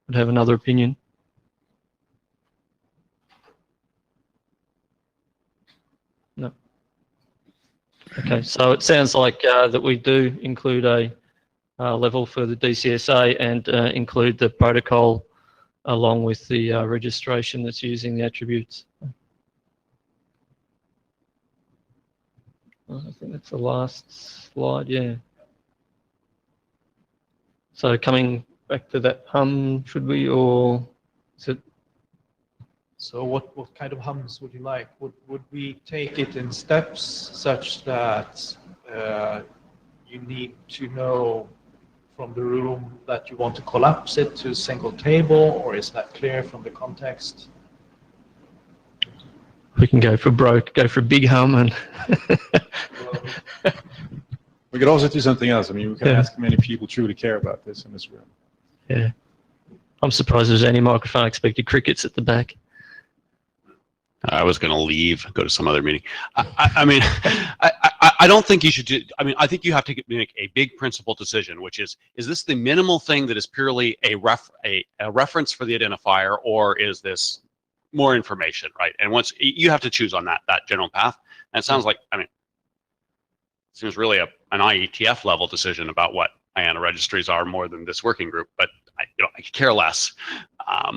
would have another opinion. No. Okay, so it sounds like that we do include a level for the DCSA and include the protocol along with the registration that's using the attributes. I think that's the last slide, yeah. So coming back to that hum, should we, or is it? So what kind of hums would you like? Would we take it in steps such that you need to know from the room that you want to collapse it to a single table, or is that clear from the context? We can go for big hum and We could also do something else. I mean, we can Yeah. ask how many people truly care about this in this room. yeah. I'm surprised there's any microphone. I expected crickets at the back. I was going to leave, go to some other meeting. I mean, I don't think you should do, I mean, I think you have to make a big principle decision, which is this the minimal thing that is purely a reference for the identifier, or is this more information, right? And once you have to choose on that general path. And it sounds like, I mean, it seems really an IETF level decision about what IANA registries are more than this working group, but I care less. I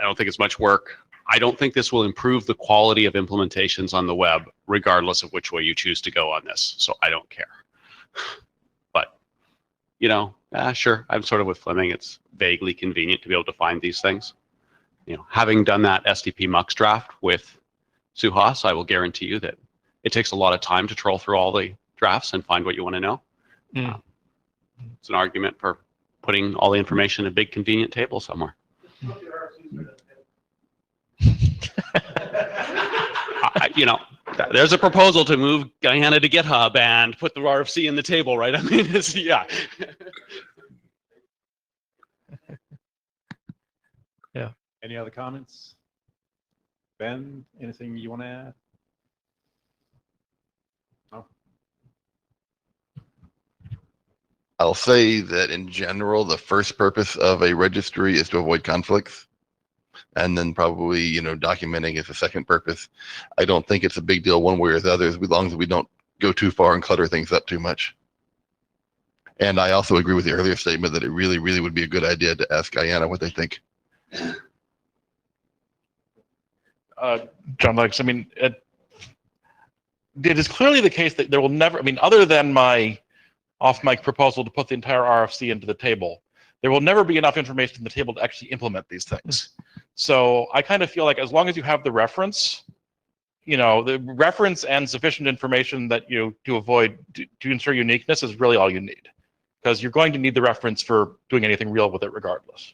don't think it's much work. I don't think this will improve the quality of implementations on the web, regardless of which way you choose to go on this. So I don't care. But, sure, I'm sort of with Fleming. It's vaguely convenient to be able to find these things. Having done that SDP MUX draft with Suhas, I will guarantee you that it takes a lot of time to troll through all the drafts and find what you want to know. It's an argument for putting all the information in a big convenient table somewhere. There's a proposal to move Guyana to GitHub and put the RFC in the table, right? I mean, yeah. Yeah. Any other comments? Ben, anything you want to add? No? I'll say that in general, the first purpose of a registry is to avoid conflicts. And then probably, documenting is the second purpose. I don't think it's a big deal one way or the other, as long as we don't go too far and clutter things up too much. And I also agree with the earlier statement that it really, really would be a good idea to ask IANA what they think. John Lex, I mean, it is clearly the case that there will never, I mean, other than my off-mic proposal to put the entire RFC into the table, there will never be enough information in the table to actually implement these things. So I kind of feel like as long as you have the reference, the reference and sufficient information that to avoid, to ensure uniqueness is really all you need. Because you're going to need the reference for doing anything real with it regardless.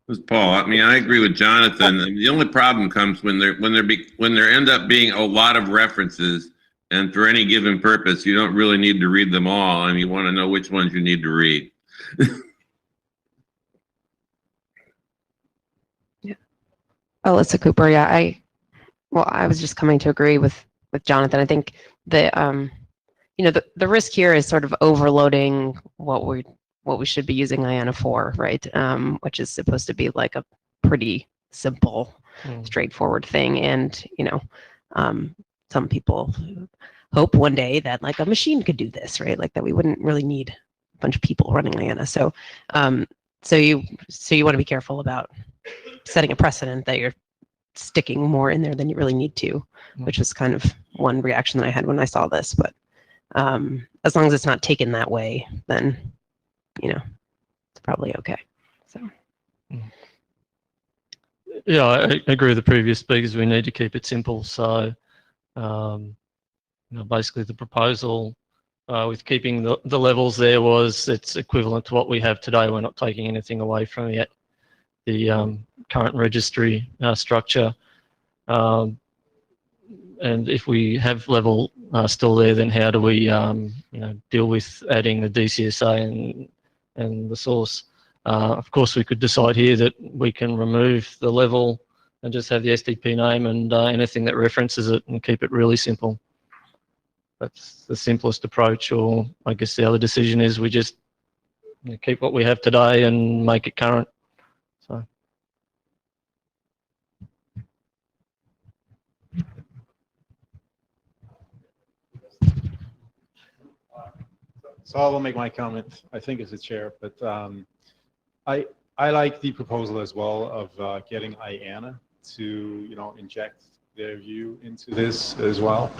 This is Paul. I mean, I agree with Jonathan. The only problem comes when there end up being a lot of references, and for any given purpose, you don't really need to read them all, and you want to know which ones you need to read. Yeah. Alyssa Cooper. Yeah, I was just coming to agree with Jonathan. I think the risk here is sort of overloading what we should be using IANA for, right? Which is supposed to be like a pretty simple, straightforward thing. And, some people hope one day that like a machine could do this, right? Like that we wouldn't really need a bunch of people running IANA. So, so you want to be careful about setting a precedent that you're sticking more in there than you really need to, which is kind of one reaction that I had when I saw this. But as long as it's not taken that way, then it's probably okay. So. Yeah, I agree with the previous speakers. We need to keep it simple. So, basically the proposal with keeping the levels there was it's equivalent to what we have today. We're not taking anything away from the current registry structure. And if we have level still there, then how do we deal with adding the DCSA and the source? Of course, we could decide here that we can remove the level and just have the SDP name and anything that references it and keep it really simple. That's the simplest approach, or I guess the other decision is we just keep what we have today and make it current. So. So I will make my comment, I think, as a chair, but I like the proposal as well of getting IANA to, inject their view into this as well.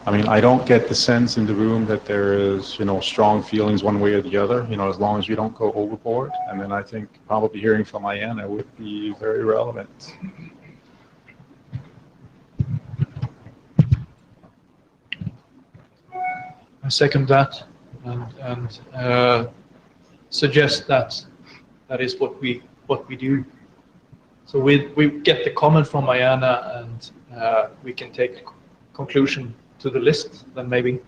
I mean, I don't get the sense in the room that there is, strong feelings one way or the other, as long as we don't go overboard. And then I think probably hearing from IANA would be very relevant. I second that and suggest that is what we do. So we get the comment from IANA and we can take conclusion to the list then maybe.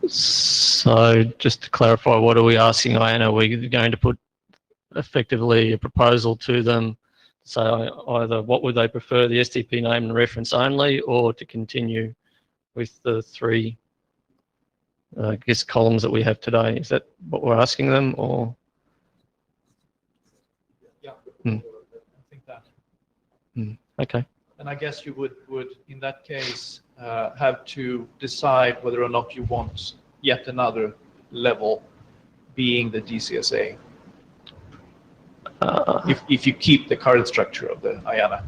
So just to clarify, what are we asking IANA? We're going to put effectively a proposal to them, say either what would they prefer, the SDP name and reference only, or to continue with the three columns that we have today. Is that what we're asking them, or? Yeah, I think that. Okay. And I guess you would in that case have to decide whether or not you want yet another level being the DCSA. If you keep the current structure of the IANA.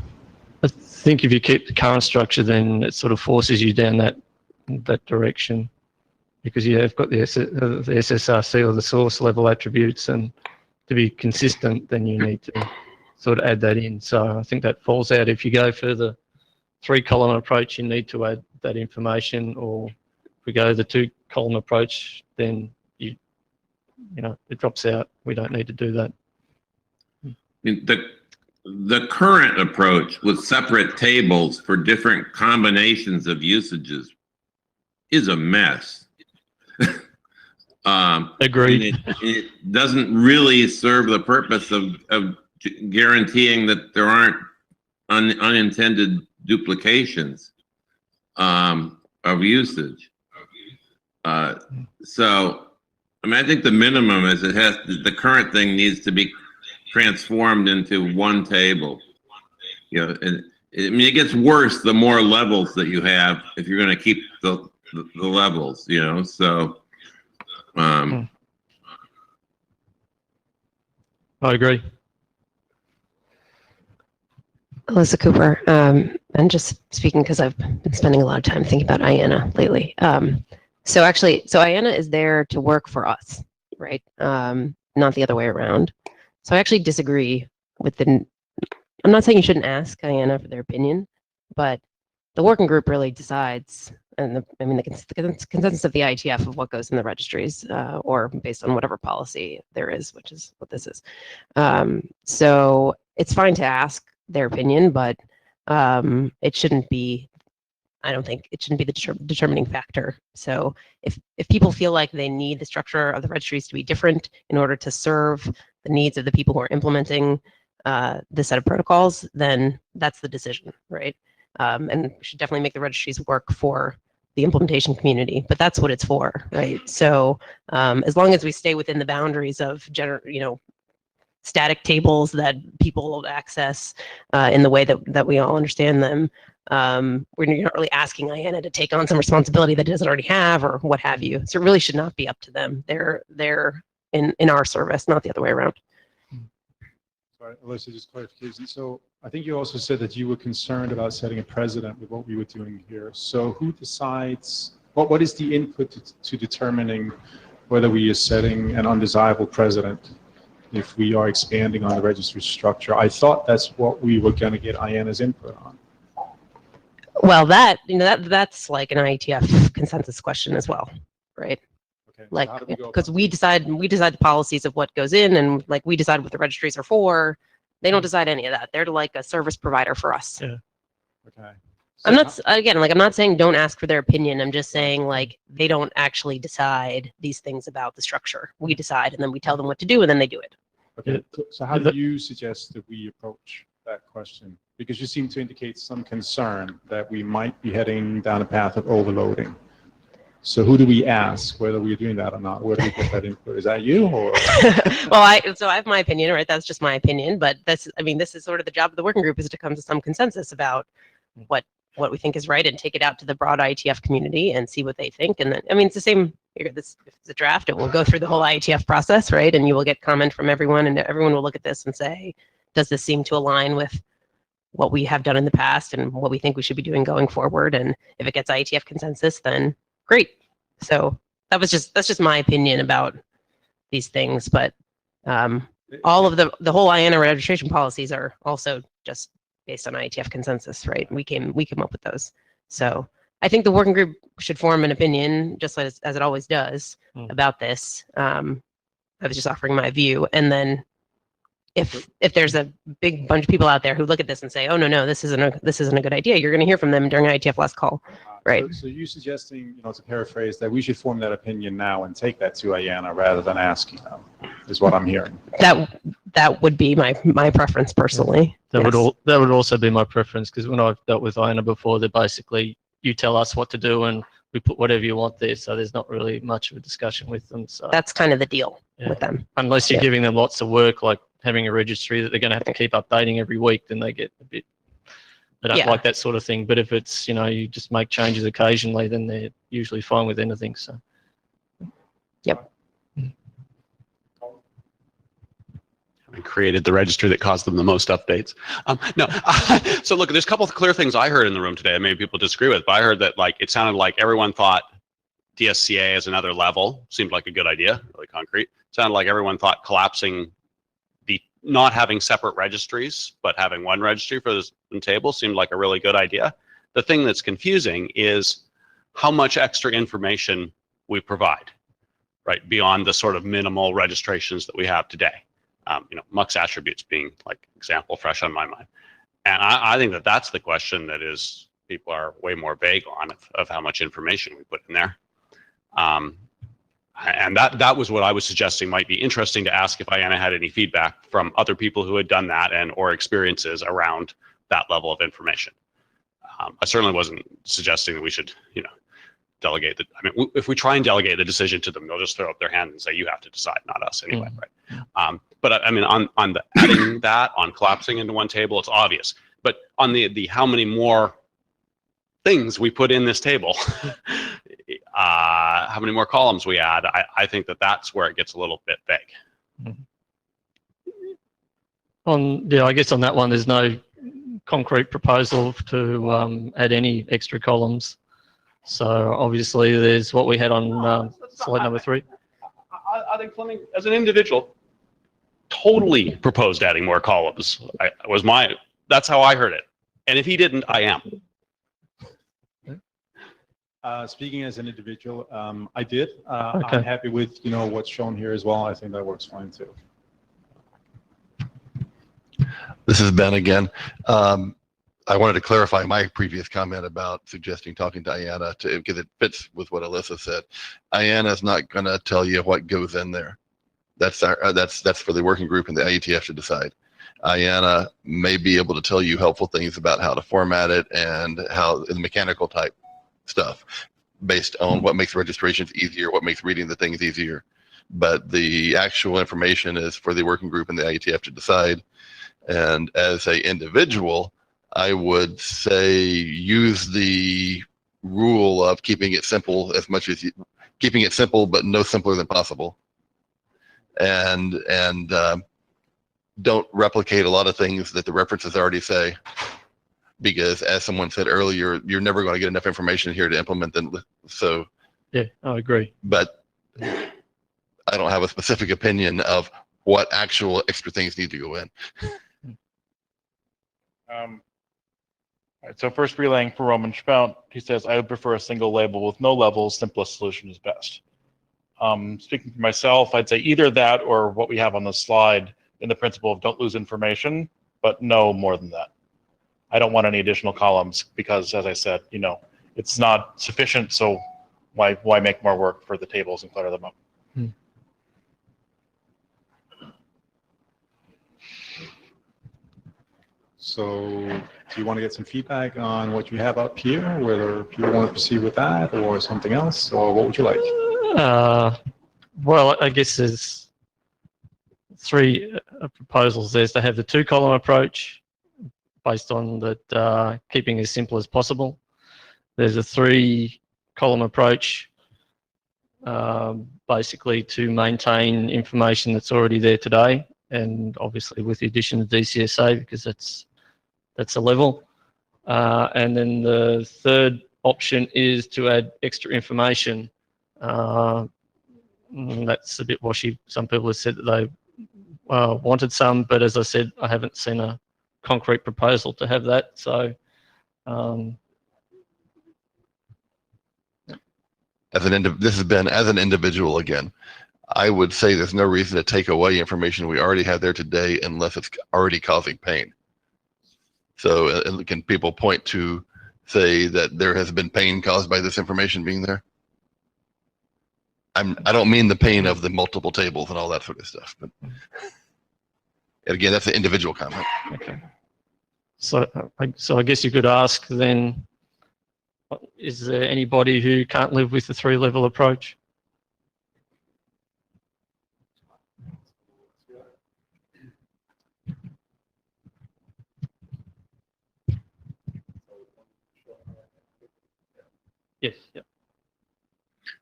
I think if you keep the current structure, then it sort of forces you down that direction, because you have got the SSRC or the source level attributes, and to be consistent, then you need to sort of add that in. So I think that falls out. If you go for the 3-column approach, you need to add that information, or if we go the 2-column approach, then it drops out. We don't need to do that. I mean, the current approach with separate tables for different combinations of usages is a mess. Agreed. It doesn't really serve the purpose of guaranteeing that there aren't unintended duplications of usage. So, I mean, I think the minimum is the current thing needs to be transformed into one table. It gets worse the more levels that you have if you're going to keep the levels, so. I agree. Alyssa Cooper, and just speaking because I've been spending a lot of time thinking about IANA lately. So IANA is there to work for us, right? Not the other way around. So I actually disagree with I'm not saying you shouldn't ask IANA for their opinion, but the working group really decides, and the consensus of the IETF of what goes in the registries, or based on whatever policy there is, which is what this is. So it's fine to ask their opinion, but it shouldn't be. I don't think it shouldn't be the determining factor. So if people feel like they need the structure of the registries to be different in order to serve the needs of the people who are implementing the set of protocols, then that's the decision, right? And we should definitely make the registries work for the implementation community, but that's what it's for, right? So as long as we stay within the boundaries of static tables that people access in the way that we all understand them, we're not really asking IANA to take on some responsibility that it doesn't already have or what have you. So it really should not be up to them. They're in our service, not the other way around. Sorry, Alyssa, just clarification. So I think you also said that you were concerned about setting a precedent with what we were doing here. So who decides, what is the input to determining whether we are setting an undesirable precedent if we are expanding on the registry structure? I thought that's what we were going to get IANA's input on. Well, that's like an IETF consensus question as well, right? like, how do we go because we decide the policies of what goes in, and like we decide what the registries are for. They don't decide any of that. They're like a service provider for us. Yeah. Okay. I'm not again, like I'm not saying don't ask for their opinion. I'm just saying like they don't actually decide these things about the structure. We decide, and then we tell them what to do, and then they do it. Okay. So how do you suggest that we approach that question? Because you seem to indicate some concern that we might be heading down a path of overloading. So who do we ask whether we're doing that or not? Where do we get that input? Is that you or? Well, I have my opinion, right? That's just my opinion, but this is sort of the job of the working group, is to come to some consensus about what we think is right and take it out to the broad IETF community and see what they think. And then, it's the same here. If it's a draft, it will go through the whole IETF process, right? And you will get comment from everyone, and everyone will look at this and say, does this seem to align with what we have done in the past and what we think we should be doing going forward? And if it gets IETF consensus, then great. So that's just my opinion about these things. But all of the whole IANA registration policies are also just based on IETF consensus, right? We came up with those. So I think the working group should form an opinion, just as it always does, about this. I was just offering my view, and then if there's a big bunch of people out there who look at this and say, oh no, this isn't a good idea, you're going to hear from them during IETF last call, right? So you're suggesting, to paraphrase, that we should form that opinion now and take that to IANA rather than asking them, is what I'm hearing. That would be my preference personally. That Yes. would also be my preference, because when I've dealt with IANA before, they're basically, you tell us what to do and we put whatever you want there. So there's not really much of a discussion with them. So That's kind of the deal with them. unless you're Yeah. giving them lots of work, like having a registry that they're going to have to keep updating every week, then they get a bit, they don't Yeah. like that sort of thing. But if it's, you just make changes occasionally, then they're usually fine with anything. So. Yep. And created the registry that caused them the most updates. So look, there's a couple of clear things I heard in the room today, and maybe people disagree with, but I heard that it sounded like everyone thought DSCA as another level seemed like a good idea, really concrete. It sounded like everyone thought collapsing not having separate registries, but having one registry for this table seemed like a really good idea. The thing that's confusing is how much extra information we provide, right? Beyond the sort of minimal registrations that we have today. MUX attributes being example fresh on my mind. And I think that's the question that is, people are way more vague on of how much information we put in there. And that was what I was suggesting might be interesting to ask if IANA had any feedback from other people who had done that or experiences around that level of information. I certainly wasn't suggesting that we should, delegate if we try and delegate the decision to them, they'll just throw up their hand and say, you have to decide, not us anyway, right? But on the adding that, on collapsing into one table, it's obvious. But on the how many more things we put in this table, how many more columns we add, I think that's where it gets a little bit vague. I guess on that one, there's no concrete proposal to add any extra columns. So obviously there's what we had on slide number 3. I think Fleming, as an individual, totally proposed adding more columns. That's how I heard it. And if he didn't, I am. Speaking as an individual, I did. Okay. I'm happy with what's shown here as well. I think that works fine too. This is Ben again. I wanted to clarify my previous comment about suggesting talking to IANA because it fits with what Alyssa said. IANA is not going to tell you what goes in there. That's for the working group and the IETF to decide. IANA may be able to tell you helpful things about how to format it and how the mechanical type stuff based on what makes registrations easier, what makes reading the things easier. But the actual information is for the working group and the IETF to decide. And as an individual, I would say use the rule of keeping it simple as much as keeping it simple, but no simpler than possible. And don't replicate a lot of things that the references already say, because as someone said earlier, you're never going to get enough information here to implement them. So yeah, I agree. But I don't have a specific opinion of what actual extra things need to go in. All right, so first relaying for Roman Spout, he says, I would prefer a single label with no levels. Simplest solution is best. Speaking for myself, I'd say either that or what we have on the slide in the principle of don't lose information, but no more than that. I don't want any additional columns because, as I said, it's not sufficient. So why make more work for the tables and clutter them up? So do you want to get some feedback on what you have up here, whether people want to proceed with that or something else, or what would you like? Well, I guess there's three proposals. There's to have the two-column approach based on that, keeping it as simple as possible. There's a three-column approach, basically to maintain information that's already there today, and obviously with the addition of DCSA because that's a level. And then the third option is to add extra information. That's a bit washy. Some people have said that they wanted some, but as I said, I haven't seen a concrete proposal to have that. So this has been as an individual again. I would say there's no reason to take away information we already have there today unless it's already causing pain. So can people point to say that there has been pain caused by this information being there? I don't mean the pain of the multiple tables and all that sort of stuff, but again, that's an individual comment. Okay. So I guess you could ask then, is there anybody who can't live with the three-level approach? Yes. Yeah.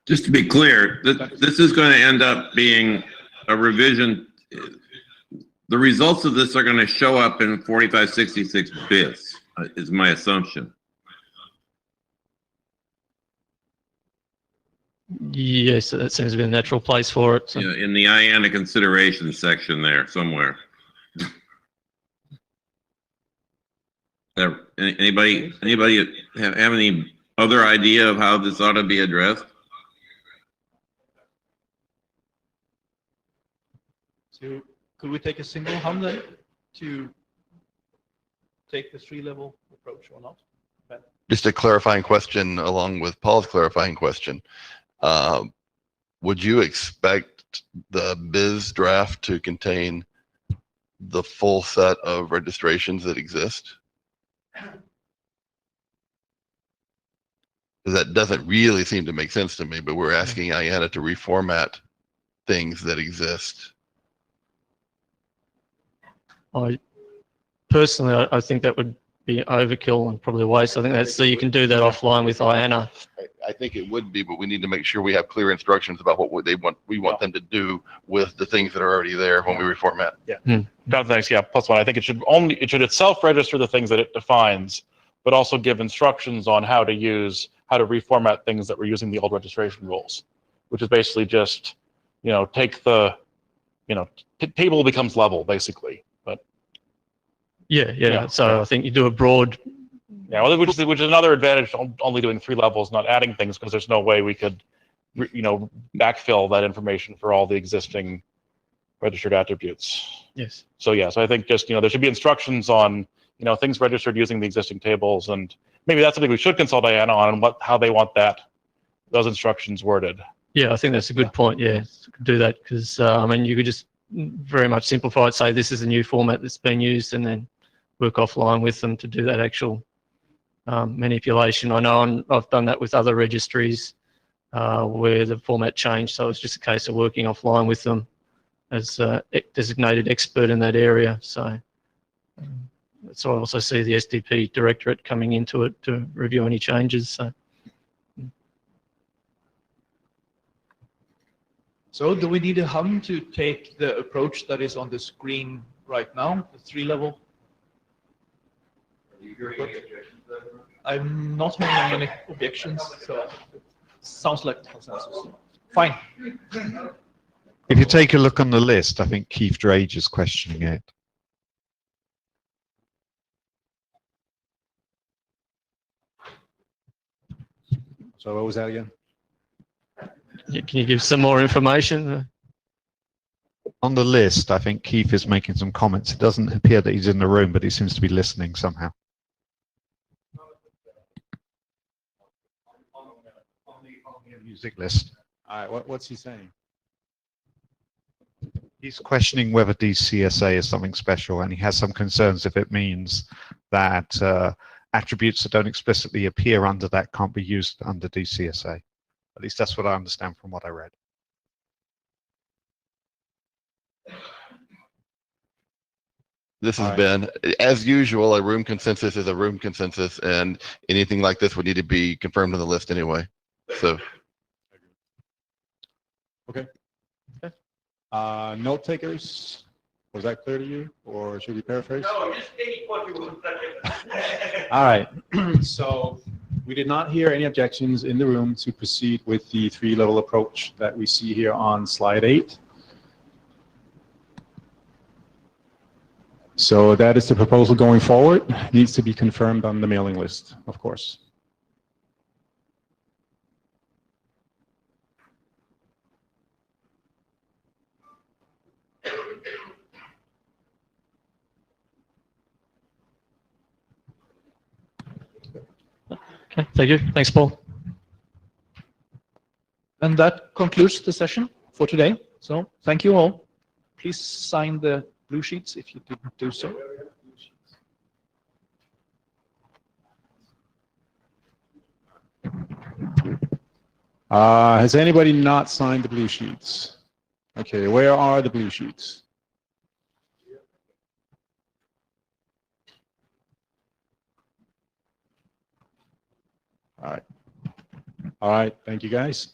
Just to be clear, this is going to end up being a revision. The results of this are going to show up in 4566 bits, is my assumption. Yes, that seems to be a natural place for it. So. Yeah, in the IANA consideration section there somewhere. Anybody have any other idea of how this ought to be addressed? So could we take a single hum then to take the three-level approach or not? Just a clarifying question along with Paul's clarifying question. Would you expect the biz draft to contain the full set of registrations that exist? That doesn't really seem to make sense to me, but we're asking IANA to reformat things that exist. Personally, I think that would be overkill and probably a waste. I think that's so you can do that offline with IANA. I think it would be, but we need to make sure we have clear instructions about what we want them to do with the things that are already there when we reformat. Yeah. Thanks. Yeah. +1. I think it should itself register the things that it defines, but also give instructions on how to reformat things that were using the old registration rules, which is basically just, take the, table becomes level basically. But yeah. So I think you do a broad. Yeah, well, which is another advantage to only doing three levels, not adding things, because there's no way we could, backfill that information for all the existing registered attributes. Yes. So I think just there should be instructions on things registered using the existing tables, and maybe that's something we should consult IANA on how they want those instructions worded. Yeah, I think that's a good point. Yeah, do that because you could just very much simplify it. Say this is a new format that's been used, and then work offline with them to do that actual manipulation. I know I've done that with other registries where the format changed, so it's just a case of working offline with them as a designated expert in that area. So I also see the SDP Directorate coming into it to review any changes. So do we need a hum to take the approach that is on the screen right now, the three-level? I'm not hearing any objections, so it sounds like consensus. Fine. If you take a look on the list, I think Keith Drage is questioning it. So what was that again? Can you give some more information? On the list, I think Keith is making some comments. It doesn't appear that he's in the room, but he seems to be listening somehow. On the Music list. All right, what's he saying? He's questioning whether DCSA is something special, and he has some concerns if it means that attributes that don't explicitly appear under that can't be used under DCSA. At least that's what I understand from what I read. This has been, as usual, a room consensus is a room consensus, and anything like this would need to be confirmed on the list anyway. So, Okay. Note takers, was that clear to you, or should we paraphrase? No, just state what you would say. All right. So we did not hear any objections in the room to proceed with the three-level approach that we see here on slide 8. So that is the proposal going forward. Needs to be confirmed on the mailing list, of course. Okay, thank you. Thanks, Paul. And that concludes the session for today. So thank you all. Please sign the blue sheets if you didn't do so. Has anybody not signed the blue sheets? Okay, where are the blue sheets? All right. All right, thank you guys.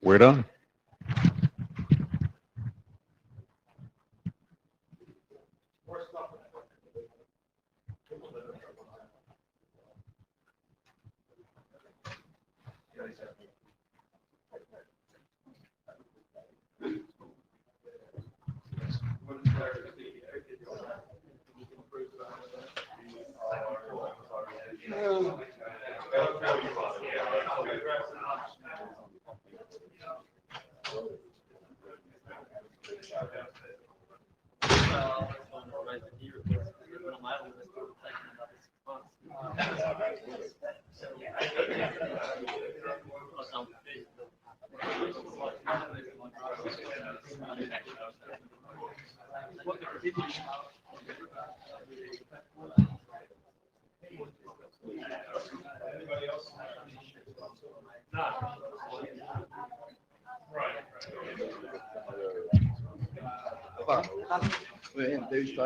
We're done. Devi